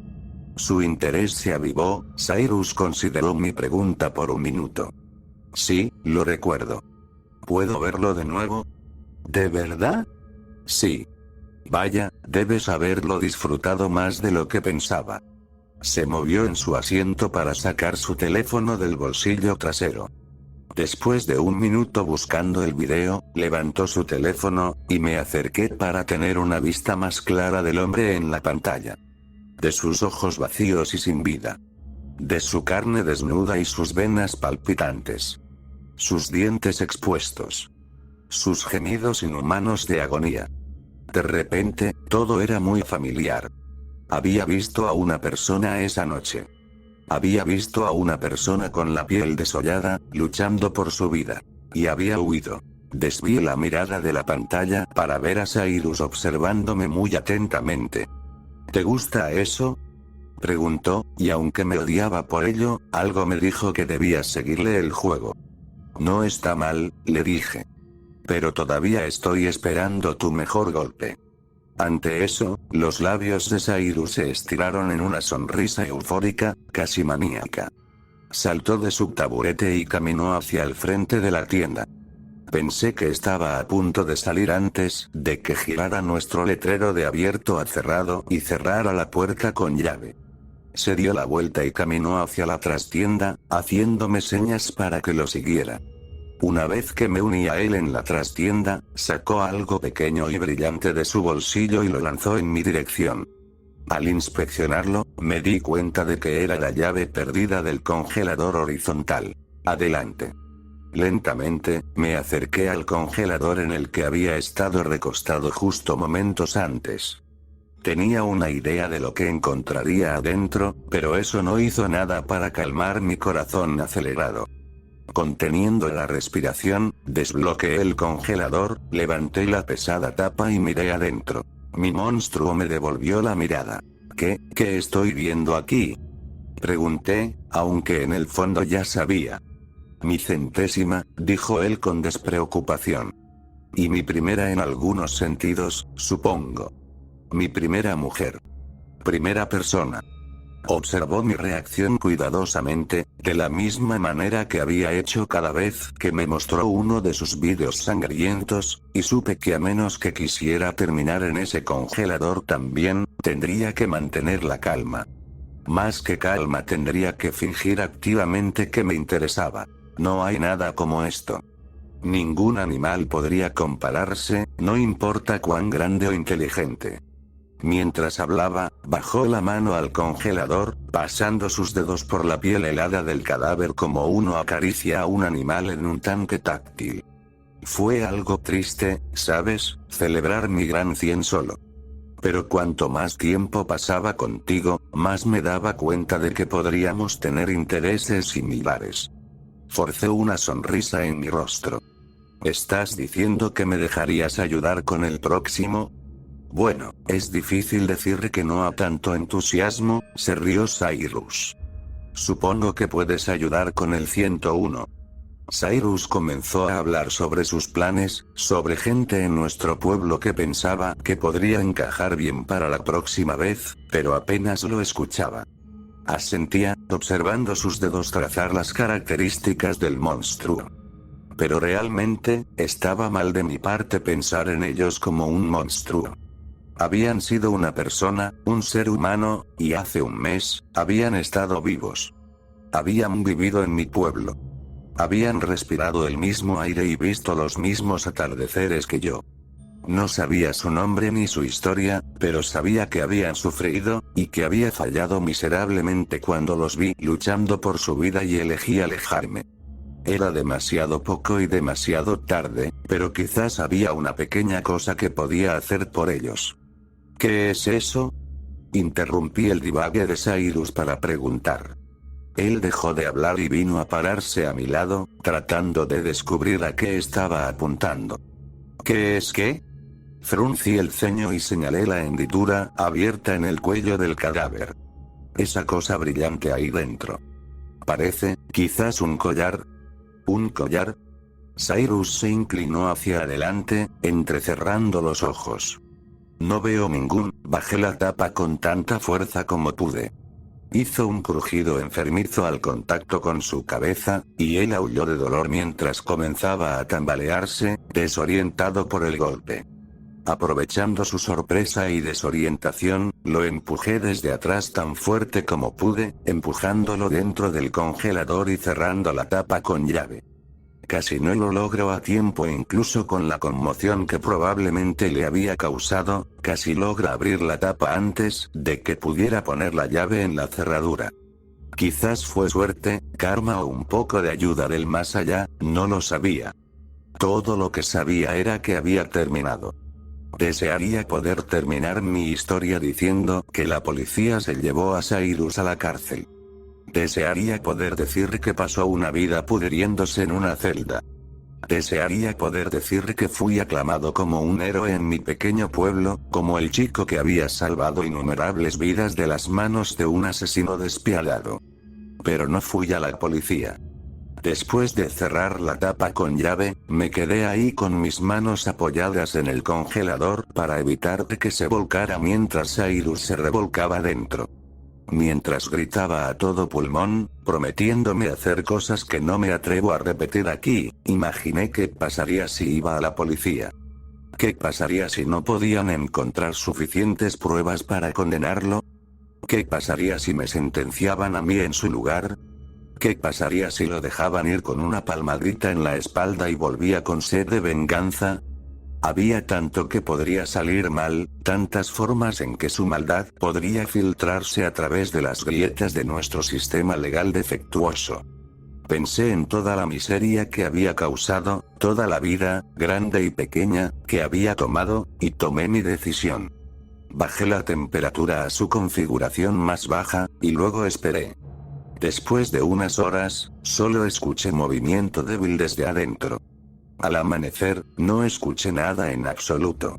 Su interés se avivó. Cyrus consideró mi pregunta por un minuto. Sí, lo recuerdo. ¿Puedo verlo de nuevo? ¿De verdad? Sí. Vaya, debes haberlo disfrutado más de lo que pensaba. Se movió en su asiento para sacar su teléfono del bolsillo trasero. Después de un minuto buscando el video, levantó su teléfono, y me acerqué para tener una vista más clara del hombre en la pantalla. De sus ojos vacíos y sin vida. De su carne desnuda y sus venas palpitantes. Sus dientes expuestos. Sus gemidos inhumanos de agonía. De repente, todo era muy familiar. Había visto a una persona esa noche. Había visto a una persona con la piel desollada, luchando por su vida. Y había huido. Desvié la mirada de la pantalla para ver a Cyrus observándome muy atentamente. ¿Te gusta eso?, preguntó, y aunque me odiaba por ello, algo me dijo que debía seguirle el juego. No está mal, le dije. Pero todavía estoy esperando tu mejor golpe. Ante eso, los labios de Cyrus se estiraron en una sonrisa eufórica, casi maníaca. Saltó de su taburete y caminó hacia el frente de la tienda. Pensé que estaba a punto de salir antes de que girara nuestro letrero de abierto a cerrado y cerrara la puerta con llave. Se dio la vuelta y caminó hacia la trastienda, haciéndome señas para que lo siguiera. Una vez que me uní a él en la trastienda, sacó algo pequeño y brillante de su bolsillo y lo lanzó en mi dirección. Al inspeccionarlo, me di cuenta de que era la llave perdida del congelador horizontal. Adelante. Lentamente, me acerqué al congelador en el que había estado recostado justo momentos antes. Tenía una idea de lo que encontraría adentro, pero eso no hizo nada para calmar mi corazón acelerado. Conteniendo la respiración, desbloqueé el congelador, levanté la pesada tapa y miré adentro. Mi monstruo me devolvió la mirada. ¿Qué estoy viendo aquí?, pregunté, aunque en el fondo ya sabía. Mi centésima, dijo él con despreocupación. Y mi primera en algunos sentidos, supongo. Mi primera mujer. Primera persona. Observó mi reacción cuidadosamente, de la misma manera que había hecho cada vez que me mostró uno de sus vídeos sangrientos, y supe que a menos que quisiera terminar en ese congelador también, tendría que mantener la calma. Más que calma, tendría que fingir activamente que me interesaba. No hay nada como esto. Ningún animal podría compararse, no importa cuán grande o inteligente. Mientras hablaba, bajó la mano al congelador, pasando sus dedos por la piel helada del cadáver como uno acaricia a un animal en un tanque táctil. Fue algo triste, ¿sabes?, celebrar mi gran 100 solo. Pero cuanto más tiempo pasaba contigo, más me daba cuenta de que podríamos tener intereses similares. Forcé una sonrisa en mi rostro. ¿Estás diciendo que me dejarías ayudar con el próximo? Bueno, es difícil decir que no a tanto entusiasmo, se rió Cyrus. Supongo que puedes ayudar con el 101. Cyrus comenzó a hablar sobre sus planes, sobre gente en nuestro pueblo que pensaba que podría encajar bien para la próxima vez, pero apenas lo escuchaba. Asentía, observando sus dedos trazar las características del monstruo. Pero realmente, estaba mal de mi parte pensar en ellos como un monstruo. Habían sido una persona, un ser humano, y hace un mes, habían estado vivos. Habían vivido en mi pueblo. Habían respirado el mismo aire y visto los mismos atardeceres que yo. No sabía su nombre ni su historia, pero sabía que habían sufrido, y que había fallado miserablemente cuando los vi luchando por su vida y elegí alejarme. Era demasiado poco y demasiado tarde, pero quizás había una pequeña cosa que podía hacer por ellos. ¿Qué es eso? Interrumpí el divague de Cyrus para preguntar. Él dejó de hablar y vino a pararse a mi lado, tratando de descubrir a qué estaba apuntando. ¿Qué es qué? Fruncí el ceño y señalé la hendidura abierta en el cuello del cadáver. Esa cosa brillante ahí dentro. Parece, quizás un collar. ¿Un collar? Cyrus se inclinó hacia adelante, entrecerrando los ojos. No veo ningún. Bajé la tapa con tanta fuerza como pude. Hizo un crujido enfermizo al contacto con su cabeza, y él aulló de dolor mientras comenzaba a tambalearse, desorientado por el golpe. Aprovechando su sorpresa y desorientación, lo empujé desde atrás tan fuerte como pude, empujándolo dentro del congelador y cerrando la tapa con llave. Casi no lo logró a tiempo e incluso con la conmoción que probablemente le había causado, casi logra abrir la tapa antes de que pudiera poner la llave en la cerradura. Quizás fue suerte, karma o un poco de ayuda del más allá, no lo sabía. Todo lo que sabía era que había terminado. Desearía poder terminar mi historia diciendo que la policía se llevó a Cyrus a la cárcel. Desearía poder decir que pasó una vida pudriéndose en una celda. Desearía poder decir que fui aclamado como un héroe en mi pequeño pueblo, como el chico que había salvado innumerables vidas de las manos de un asesino despiadado. Pero no fui a la policía. Después de cerrar la tapa con llave, me quedé ahí con mis manos apoyadas en el congelador para evitar que se volcara mientras Cyrus se revolcaba dentro. Mientras gritaba a todo pulmón, prometiéndome hacer cosas que no me atrevo a repetir aquí, imaginé qué pasaría si iba a la policía. ¿Qué pasaría si no podían encontrar suficientes pruebas para condenarlo? ¿Qué pasaría si me sentenciaban a mí en su lugar? ¿Qué pasaría si lo dejaban ir con una palmadita en la espalda y volvía con sed de venganza? Había tanto que podría salir mal, tantas formas en que su maldad podría filtrarse a través de las grietas de nuestro sistema legal defectuoso. Pensé en toda la miseria que había causado, toda la vida, grande y pequeña, que había tomado, y tomé mi decisión. Bajé la temperatura a su configuración más baja, y luego esperé. Después de unas horas, solo escuché movimiento débil desde adentro. Al amanecer, no escuché nada en absoluto.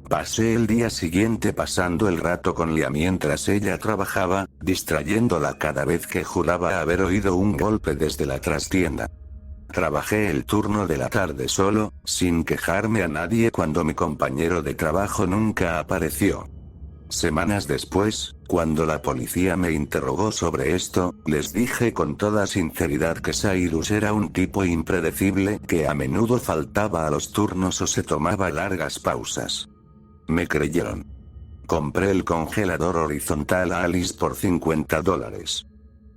Pasé el día siguiente pasando el rato con Lia mientras ella trabajaba, distrayéndola cada vez que juraba haber oído un golpe desde la trastienda. Trabajé el turno de la tarde solo, sin quejarme a nadie cuando mi compañero de trabajo nunca apareció. Semanas después, Cuando la policía me interrogó sobre esto, les dije con toda sinceridad que Cyrus era un tipo impredecible que a menudo faltaba a los turnos o se tomaba largas pausas. Me creyeron. Compré el congelador horizontal a Alice por $50.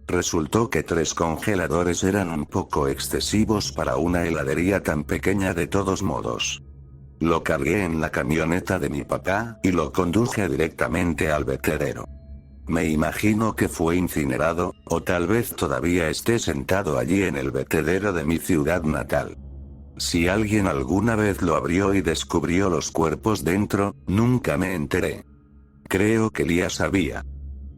Resultó que 3 congeladores eran un poco excesivos para una heladería tan pequeña de todos modos. Lo cargué en la camioneta de mi papá y lo conduje directamente al vertedero. Me imagino que fue incinerado, o tal vez todavía esté sentado allí en el vertedero de mi ciudad natal. Si alguien alguna vez lo abrió y descubrió los cuerpos dentro, nunca me enteré. Creo que Lia sabía.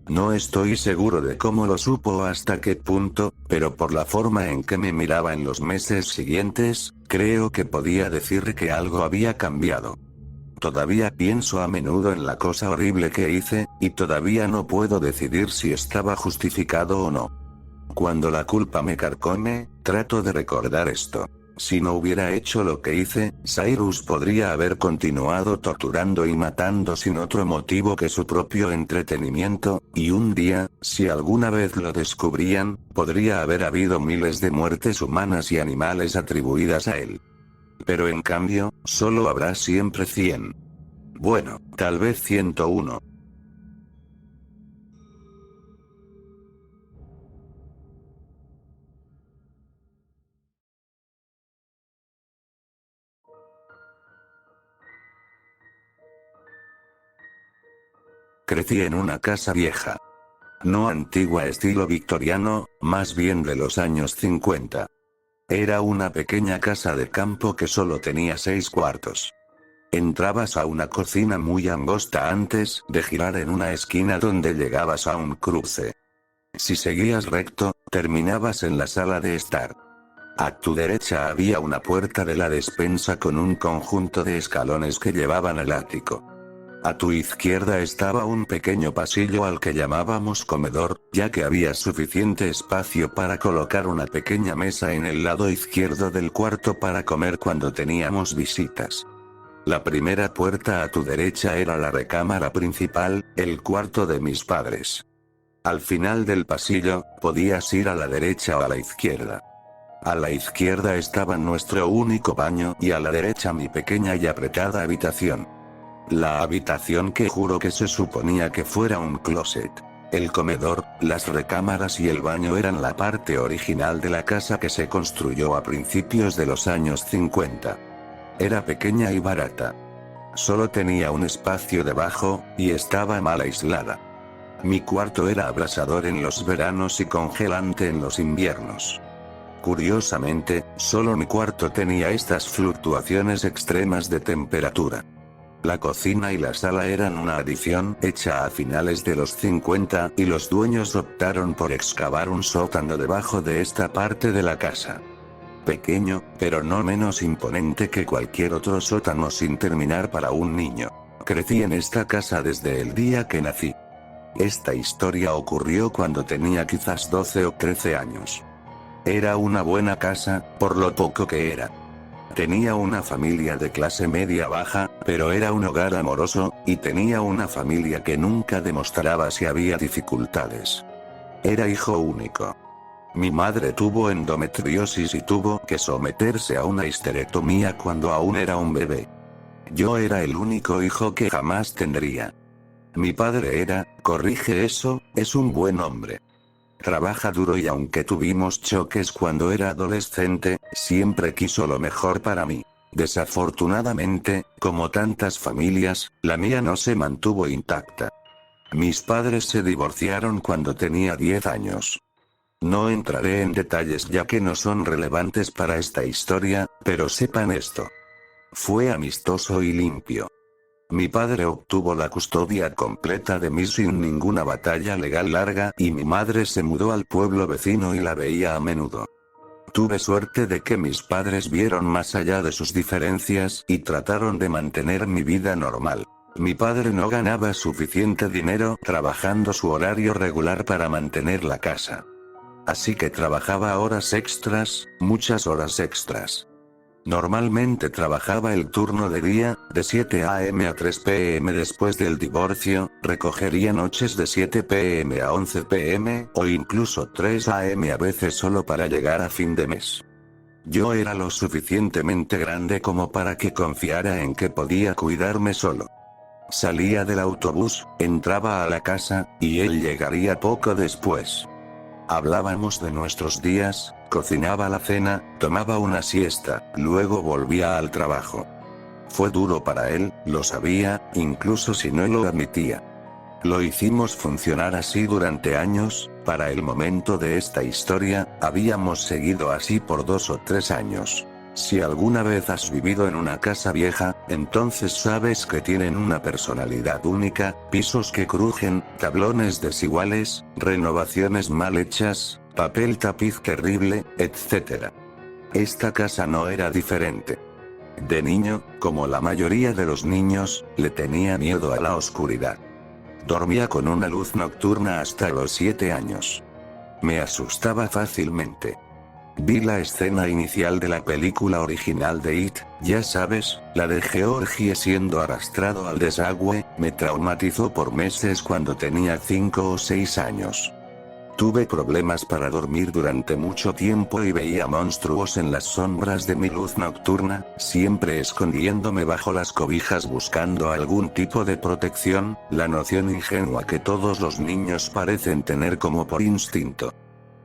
No estoy seguro de cómo lo supo o hasta qué punto, pero por la forma en que me miraba en los meses siguientes, creo que podía decir que algo había cambiado. Todavía pienso a menudo en la cosa horrible que hice, y todavía no puedo decidir si estaba justificado o no. Cuando la culpa me carcome, trato de recordar esto. Si no hubiera hecho lo que hice, Cyrus podría haber continuado torturando y matando sin otro motivo que su propio entretenimiento, y un día, si alguna vez lo descubrían, podría haber habido miles de muertes humanas y animales atribuidas a él. Pero en cambio, solo habrá siempre 100. Bueno, tal vez 101. Crecí en una casa vieja. No antigua estilo victoriano, más bien de los años 50. Era una pequeña casa de campo que solo tenía 6 cuartos. Entrabas a una cocina muy angosta antes de girar en una esquina donde llegabas a un cruce. Si seguías recto, terminabas en la sala de estar. A tu derecha había una puerta de la despensa con un conjunto de escalones que llevaban al ático. A tu izquierda estaba un pequeño pasillo al que llamábamos comedor, ya que había suficiente espacio para colocar una pequeña mesa en el lado izquierdo del cuarto para comer cuando teníamos visitas. La primera puerta a tu derecha era la recámara principal, el cuarto de mis padres. Al final del pasillo, podías ir a la derecha o a la izquierda. A la izquierda estaba nuestro único baño y a la derecha mi pequeña y apretada habitación. La habitación que juro que se suponía que fuera un closet. El comedor, las recámaras y el baño eran la parte original de la casa que se construyó a principios de los años 50. Era pequeña y barata. Solo tenía un espacio debajo, y estaba mal aislada. Mi cuarto era abrasador en los veranos y congelante en los inviernos. Curiosamente, solo mi cuarto tenía estas fluctuaciones extremas de temperatura. La cocina y la sala eran una adición hecha a finales de los 50 y los dueños optaron por excavar un sótano debajo de esta parte de la casa. Pequeño, pero no menos imponente que cualquier otro sótano sin terminar para un niño. Crecí en esta casa desde el día que nací. Esta historia ocurrió cuando tenía quizás 12 o 13 años. Era una buena casa, por lo poco que era. Tenía una familia de clase media baja, pero era un hogar amoroso, y tenía una familia que nunca demostraba si había dificultades. Era hijo único. Mi madre tuvo endometriosis y tuvo que someterse a una histerectomía cuando aún era un bebé. Yo era el único hijo que jamás tendría. Mi padre corrige eso, es un buen hombre. Trabaja duro y aunque tuvimos choques cuando era adolescente, siempre quiso lo mejor para mí. Desafortunadamente, como tantas familias, la mía no se mantuvo intacta. Mis padres se divorciaron cuando tenía 10 años. No entraré en detalles ya que no son relevantes para esta historia, pero sepan esto. Fue amistoso y limpio. Mi padre obtuvo la custodia completa de mí sin ninguna batalla legal larga y mi madre se mudó al pueblo vecino y la veía a menudo. Tuve suerte de que mis padres vieron más allá de sus diferencias y trataron de mantener mi vida normal. Mi padre no ganaba suficiente dinero trabajando su horario regular para mantener la casa. Así que trabajaba horas extras, muchas horas extras. Normalmente trabajaba el turno de día, de 7 a.m. a 3 p.m. Después del divorcio, recogería noches de 7 p.m. a 11 p.m. o incluso 3 a.m. a veces solo para llegar a fin de mes. Yo era lo suficientemente grande como para que confiara en que podía cuidarme solo. Salía del autobús, entraba a la casa, y él llegaría poco después. Hablábamos de nuestros días, cocinaba la cena, tomaba una siesta, luego volvía al trabajo. Fue duro para él, lo sabía, incluso si no lo admitía. Lo hicimos funcionar así durante años. Para el momento de esta historia, habíamos seguido así por 2 o 3 años. Si alguna vez has vivido en una casa vieja, entonces sabes que tienen una personalidad única, pisos que crujen, tablones desiguales, renovaciones mal hechas, papel tapiz terrible, etc. Esta casa no era diferente. De niño, como la mayoría de los niños, le tenía miedo a la oscuridad. Dormía con una luz nocturna hasta los 7 años. Me asustaba fácilmente. Vi la escena inicial de la película original de It, ya sabes, la de Georgie siendo arrastrado al desagüe, me traumatizó por meses cuando tenía 5 o 6 años. Tuve problemas para dormir durante mucho tiempo y veía monstruos en las sombras de mi luz nocturna, siempre escondiéndome bajo las cobijas buscando algún tipo de protección, la noción ingenua que todos los niños parecen tener como por instinto.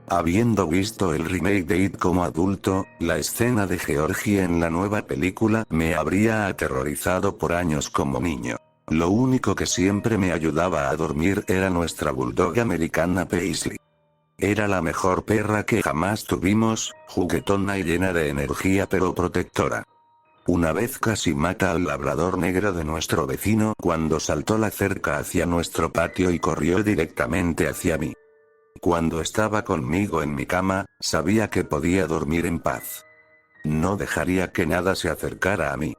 Habiendo visto el remake de It como adulto, la escena de Georgie en la nueva película me habría aterrorizado por años como niño. Lo único que siempre me ayudaba a dormir era nuestra bulldog americana Paisley. Era la mejor perra que jamás tuvimos, juguetona y llena de energía pero protectora. Una vez casi mata al labrador negro de nuestro vecino cuando saltó la cerca hacia nuestro patio y corrió directamente hacia mí. Cuando estaba conmigo en mi cama, sabía que podía dormir en paz. No dejaría que nada se acercara a mí.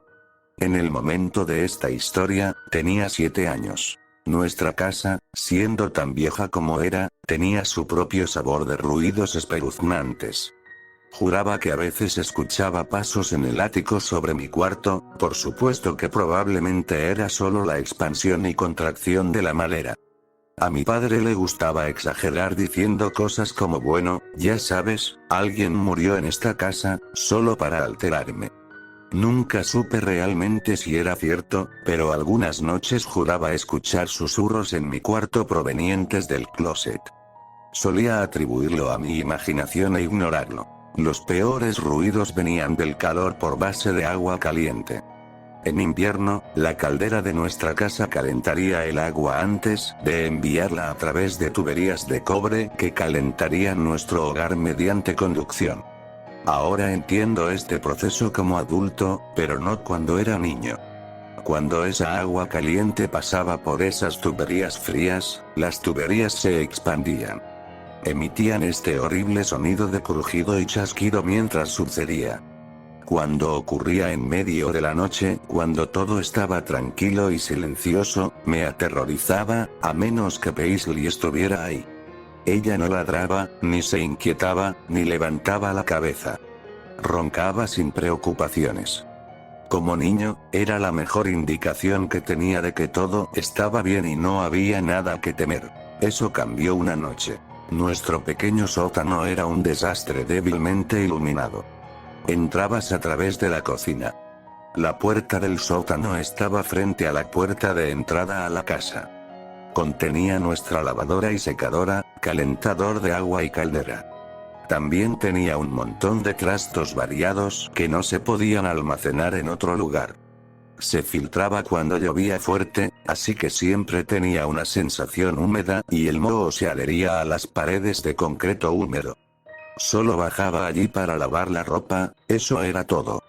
En el momento de esta historia, tenía 7 años. Nuestra casa, siendo tan vieja como era, tenía su propio sabor de ruidos espeluznantes. Juraba que a veces escuchaba pasos en el ático sobre mi cuarto, por supuesto que probablemente era solo la expansión y contracción de la madera. A mi padre le gustaba exagerar diciendo cosas como bueno, ya sabes, alguien murió en esta casa, solo para alterarme. Nunca supe realmente si era cierto, pero algunas noches juraba escuchar susurros en mi cuarto provenientes del closet. Solía atribuirlo a mi imaginación e ignorarlo. Los peores ruidos venían del calor por base de agua caliente. En invierno, la caldera de nuestra casa calentaría el agua antes de enviarla a través de tuberías de cobre que calentarían nuestro hogar mediante conducción. Ahora entiendo este proceso como adulto, pero no cuando era niño. Cuando esa agua caliente pasaba por esas tuberías frías, las tuberías se expandían. Emitían este horrible sonido de crujido y chasquido mientras sucedía. Cuando ocurría en medio de la noche, cuando todo estaba tranquilo y silencioso, me aterrorizaba, a menos que Paisley estuviera ahí. Ella no ladraba, ni se inquietaba, ni levantaba la cabeza. Roncaba sin preocupaciones. Como niño, era la mejor indicación que tenía de que todo estaba bien y no había nada que temer. Eso cambió una noche. Nuestro pequeño sótano era un desastre débilmente iluminado. Entrabas a través de la cocina. La puerta del sótano estaba frente a la puerta de entrada a la casa. Contenía nuestra lavadora y secadora, calentador de agua y caldera. También tenía un montón de trastos variados que no se podían almacenar en otro lugar. Se filtraba cuando llovía fuerte, así que siempre tenía una sensación húmeda y el moho se adhería a las paredes de concreto húmedo. Solo bajaba allí para lavar la ropa, eso era todo.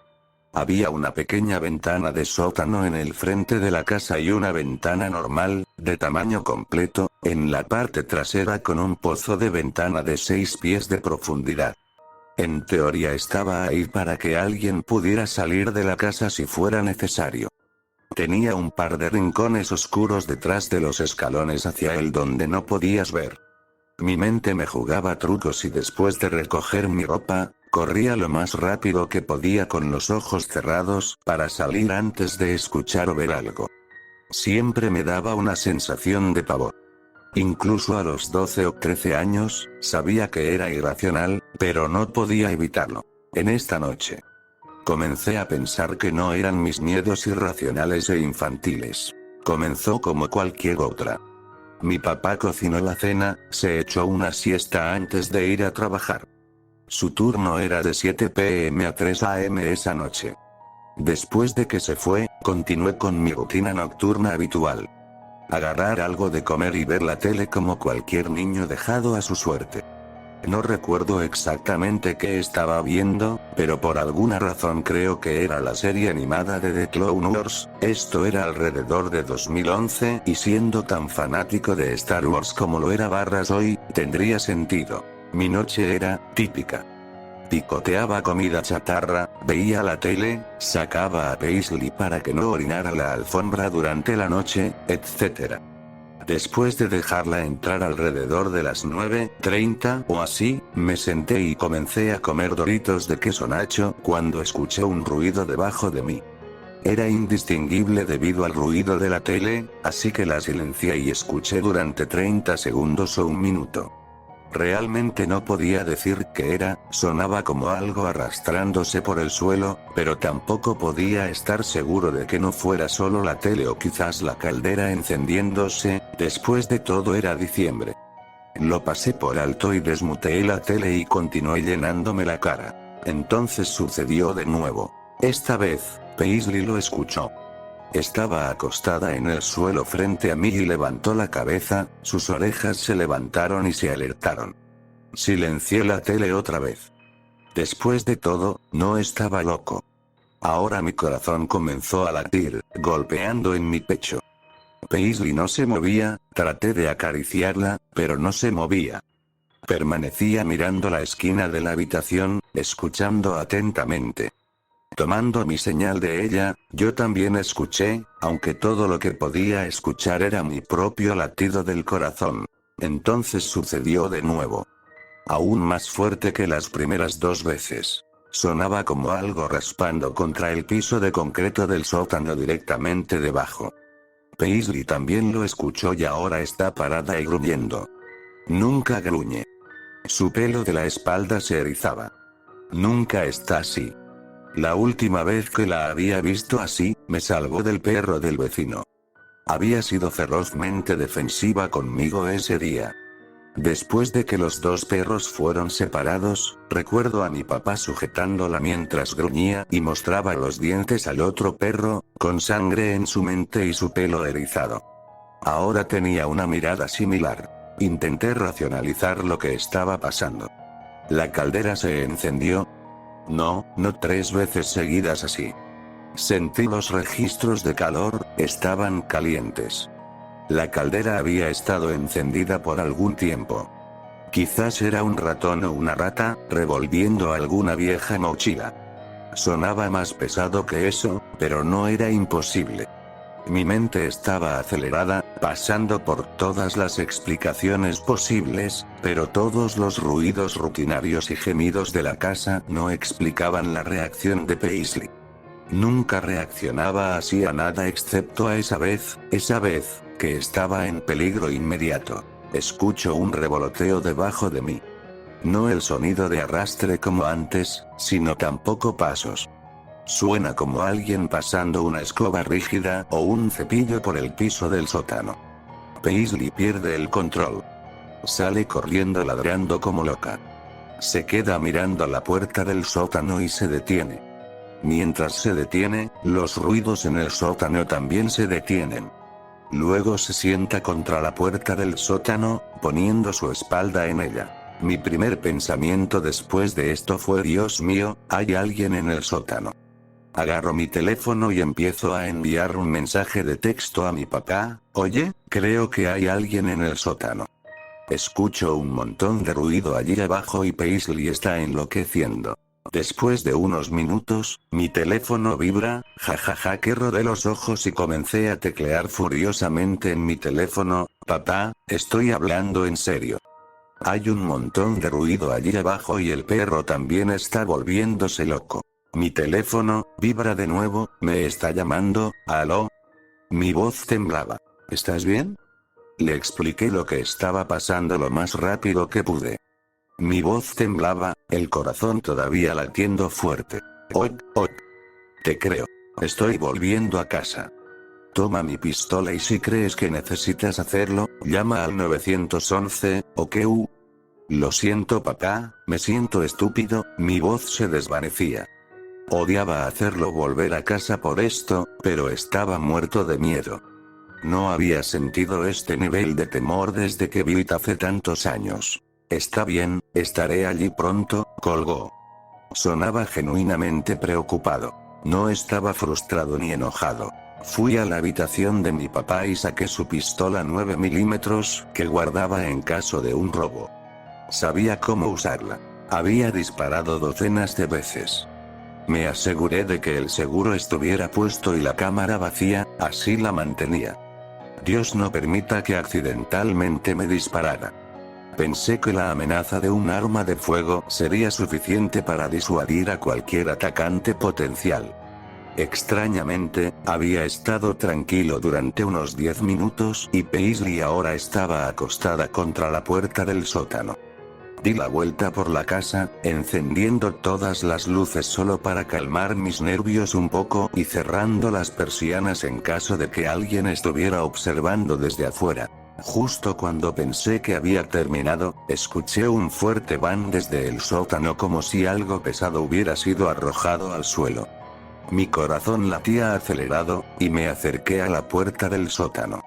Había una pequeña ventana de sótano en el frente de la casa y una ventana normal, de tamaño completo, en la parte trasera con un pozo de ventana de 6 pies de profundidad. En teoría estaba ahí para que alguien pudiera salir de la casa si fuera necesario. Tenía un par de rincones oscuros detrás de los escalones hacia él donde no podías ver. Mi mente me jugaba trucos y después de recoger mi ropa, Corría lo más rápido que podía con los ojos cerrados para salir antes de escuchar o ver algo. Siempre me daba una sensación de pavor. Incluso a los 12 o 13 años, sabía que era irracional, pero no podía evitarlo. En esta noche, comencé a pensar que no eran mis miedos irracionales e infantiles. Comenzó como cualquier otra. Mi papá cocinó la cena, se echó una siesta antes de ir a trabajar. Su turno era de 7 p.m. a 3 a.m. esa noche. Después de que se fue, continué con mi rutina nocturna habitual. Agarrar algo de comer y ver la tele como cualquier niño dejado a su suerte. No recuerdo exactamente qué estaba viendo, pero por alguna razón creo que era la serie animada de The Clone Wars. Esto era alrededor de 2011 y siendo tan fanático de Star Wars como lo era hoy, tendría sentido. Mi noche era típica. Picoteaba comida chatarra, veía la tele, sacaba a Paisley para que no orinara la alfombra durante la noche, etc. Después de dejarla entrar alrededor de las 9:30 o así, me senté y comencé a comer Doritos de queso nacho cuando escuché un ruido debajo de mí. Era indistinguible debido al ruido de la tele, así que la silencié y escuché durante 30 segundos o un minuto. Realmente no podía decir qué era, sonaba como algo arrastrándose por el suelo, pero tampoco podía estar seguro de que no fuera solo la tele o quizás la caldera encendiéndose. Después de todo era diciembre. Lo pasé por alto y desmuteé la tele y continué llenándome la cara. Entonces sucedió de nuevo. Esta vez, Paisley lo escuchó. Estaba acostada en el suelo frente a mí y levantó la cabeza, sus orejas se levantaron y se alertaron. Silencié la tele otra vez. Después de todo, no estaba loco. Ahora mi corazón comenzó a latir, golpeando en mi pecho. Paisley no se movía, traté de acariciarla, pero no se movía. Permanecía mirando la esquina de la habitación, escuchando atentamente. Tomando mi señal de ella, yo también escuché, aunque todo lo que podía escuchar era mi propio latido del corazón. Entonces sucedió de nuevo. Aún más fuerte que las primeras 2 veces. Sonaba como algo raspando contra el piso de concreto del sótano directamente debajo. Paisley también lo escuchó y ahora está parada y gruñendo. Nunca gruñe. Su pelo de la espalda se erizaba. Nunca está así. La última vez que la había visto así, me salvó del perro del vecino. Había sido ferozmente defensiva conmigo ese día. Después de que los 2 perros fueron separados, recuerdo a mi papá sujetándola mientras gruñía y mostraba los dientes al otro perro, con sangre en su mente y su pelo erizado. Ahora tenía una mirada similar. Intenté racionalizar lo que estaba pasando. La caldera se encendió. No 3 veces seguidas así. Sentí los registros de calor, estaban calientes. La caldera había estado encendida por algún tiempo. Quizás era un ratón o una rata, revolviendo alguna vieja mochila. Sonaba más pesado que eso, pero no era imposible. Mi mente estaba acelerada, pasando por todas las explicaciones posibles, pero todos los ruidos rutinarios y gemidos de la casa no explicaban la reacción de Paisley. Nunca reaccionaba así a nada excepto a esa vez, que estaba en peligro inmediato. Escucho un revoloteo debajo de mí. No el sonido de arrastre como antes, sino tampoco pasos. Suena como alguien pasando una escoba rígida o un cepillo por el piso del sótano. Paisley pierde el control. Sale corriendo ladrando como loca. Se queda mirando la puerta del sótano y se detiene. Mientras se detiene, los ruidos en el sótano también se detienen. Luego se sienta contra la puerta del sótano, poniendo su espalda en ella. Mi primer pensamiento después de esto fue: Dios mío, hay alguien en el sótano. Agarro mi teléfono y empiezo a enviar un mensaje de texto a mi papá: oye, creo que hay alguien en el sótano. Escucho un montón de ruido allí abajo y Paisley está enloqueciendo. Después de unos minutos, mi teléfono vibra, jajaja, que rodé los ojos y comencé a teclear furiosamente en mi teléfono: papá, estoy hablando en serio. Hay un montón de ruido allí abajo y el perro también está volviéndose loco. Mi teléfono vibra de nuevo, me está llamando. ¿Aló? Mi voz temblaba. ¿Estás bien? Le expliqué lo que estaba pasando lo más rápido que pude. Mi voz temblaba, el corazón todavía latiendo fuerte. Ok, ok. Te creo. Estoy volviendo a casa. Toma mi pistola y si crees que necesitas hacerlo, llama al 911, ¿ok? Lo siento papá, me siento estúpido, mi voz se desvanecía. Odiaba hacerlo volver a casa por esto, pero estaba muerto de miedo. No había sentido este nivel de temor desde que vi hace tantos años. Está bien, estaré allí pronto, colgó. Sonaba genuinamente preocupado. No estaba frustrado ni enojado. Fui a la habitación de mi papá y saqué su pistola 9 milímetros, que guardaba en caso de un robo. Sabía cómo usarla. Había disparado docenas de veces. Me aseguré de que el seguro estuviera puesto y la cámara vacía, así la mantenía. Dios no permita que accidentalmente me disparara. Pensé que la amenaza de un arma de fuego sería suficiente para disuadir a cualquier atacante potencial. Extrañamente, había estado tranquilo durante unos 10 minutos y Paisley ahora estaba acostada contra la puerta del sótano. Di la vuelta por la casa, encendiendo todas las luces solo para calmar mis nervios un poco y cerrando las persianas en caso de que alguien estuviera observando desde afuera. Justo cuando pensé que había terminado, escuché un fuerte bang desde el sótano como si algo pesado hubiera sido arrojado al suelo. Mi corazón latía acelerado, y me acerqué a la puerta del sótano.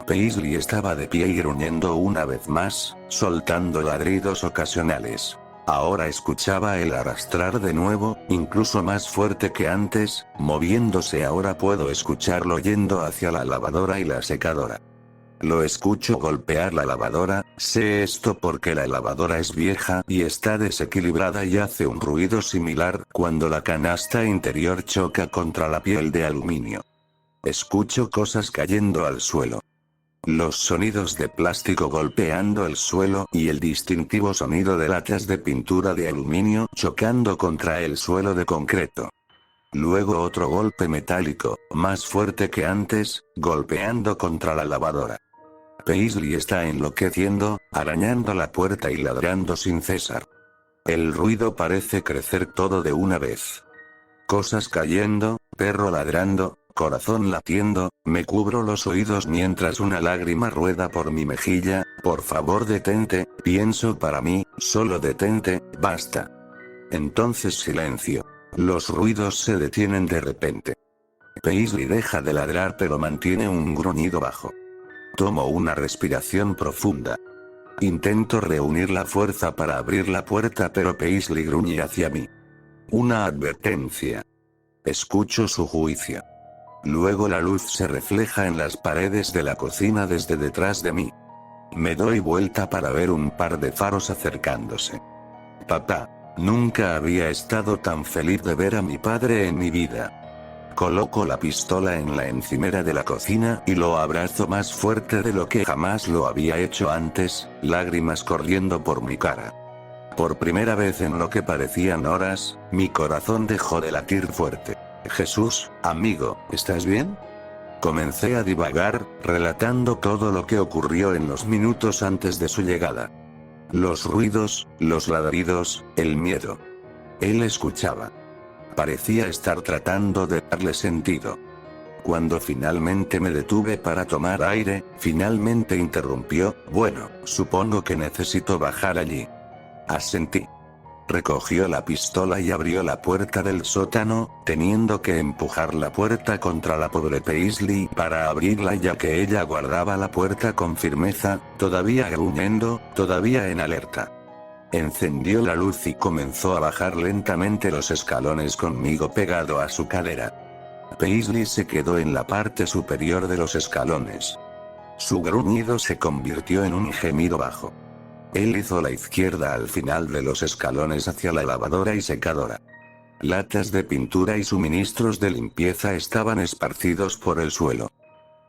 Paisley estaba de pie y gruñendo una vez más, soltando ladridos ocasionales. Ahora escuchaba el arrastrar de nuevo, incluso más fuerte que antes, moviéndose. Ahora puedo escucharlo yendo hacia la lavadora y la secadora. Lo escucho golpear la lavadora, sé esto porque la lavadora es vieja y está desequilibrada y hace un ruido similar cuando la canasta interior choca contra la piel de aluminio. Escucho cosas cayendo al suelo. Los sonidos de plástico golpeando el suelo y el distintivo sonido de latas de pintura de aluminio chocando contra el suelo de concreto. Luego otro golpe metálico, más fuerte que antes, golpeando contra la lavadora. Paisley está enloqueciendo, arañando la puerta y ladrando sin cesar. El ruido parece crecer todo de una vez. Cosas cayendo, perro ladrando, corazón latiendo, me cubro los oídos mientras una lágrima rueda por mi mejilla. Por favor detente, pienso para mí, solo detente, basta. Entonces silencio. Los ruidos se detienen de repente. Paisley deja de ladrar pero mantiene un gruñido bajo. Tomo una respiración profunda. Intento reunir la fuerza para abrir la puerta pero Paisley gruñe hacia mí. Una advertencia. Escucho su juicio. Luego la luz se refleja en las paredes de la cocina desde detrás de mí. Me doy vuelta para ver un par de faros acercándose. Papá. Nunca había estado tan feliz de ver a mi padre en mi vida. Coloco la pistola en la encimera de la cocina y lo abrazo más fuerte de lo que jamás lo había hecho antes, lágrimas corriendo por mi cara. Por primera vez en lo que parecían horas, mi corazón dejó de latir fuerte. Jesús, amigo, ¿estás bien? Comencé a divagar, relatando todo lo que ocurrió en los minutos antes de su llegada. Los ruidos, los ladridos, el miedo. Él escuchaba. Parecía estar tratando de darle sentido. Cuando finalmente me detuve para tomar aire, finalmente interrumpió, bueno, supongo que necesito bajar allí. Asentí. Recogió la pistola y abrió la puerta del sótano, teniendo que empujar la puerta contra la pobre Paisley para abrirla ya que ella guardaba la puerta con firmeza, todavía gruñendo, todavía en alerta. Encendió la luz y comenzó a bajar lentamente los escalones conmigo pegado a su cadera. Paisley se quedó en la parte superior de los escalones. Su gruñido se convirtió en un gemido bajo. Él hizo la izquierda al final de los escalones hacia la lavadora y secadora. Latas de pintura y suministros de limpieza estaban esparcidos por el suelo.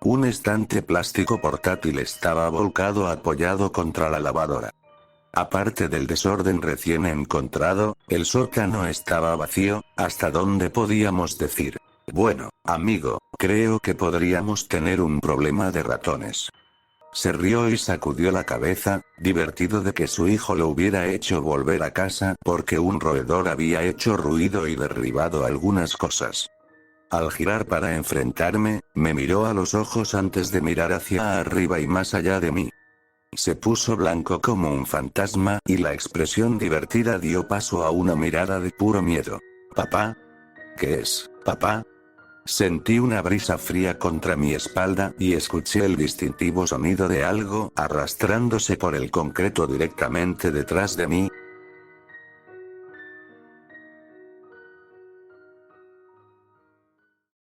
Un estante plástico portátil estaba volcado apoyado contra la lavadora. Aparte del desorden recién encontrado, el sótano estaba vacío, hasta donde podíamos decir. Bueno, amigo, creo que podríamos tener un problema de ratones. Se rió y sacudió la cabeza, divertido de que su hijo lo hubiera hecho volver a casa porque un roedor había hecho ruido y derribado algunas cosas. Al girar para enfrentarme, me miró a los ojos antes de mirar hacia arriba y más allá de mí. Se puso blanco como un fantasma y la expresión divertida dio paso a una mirada de puro miedo. ¿Papá? ¿Qué es, papá? Sentí una brisa fría contra mi espalda y escuché el distintivo sonido de algo arrastrándose por el concreto directamente detrás de mí,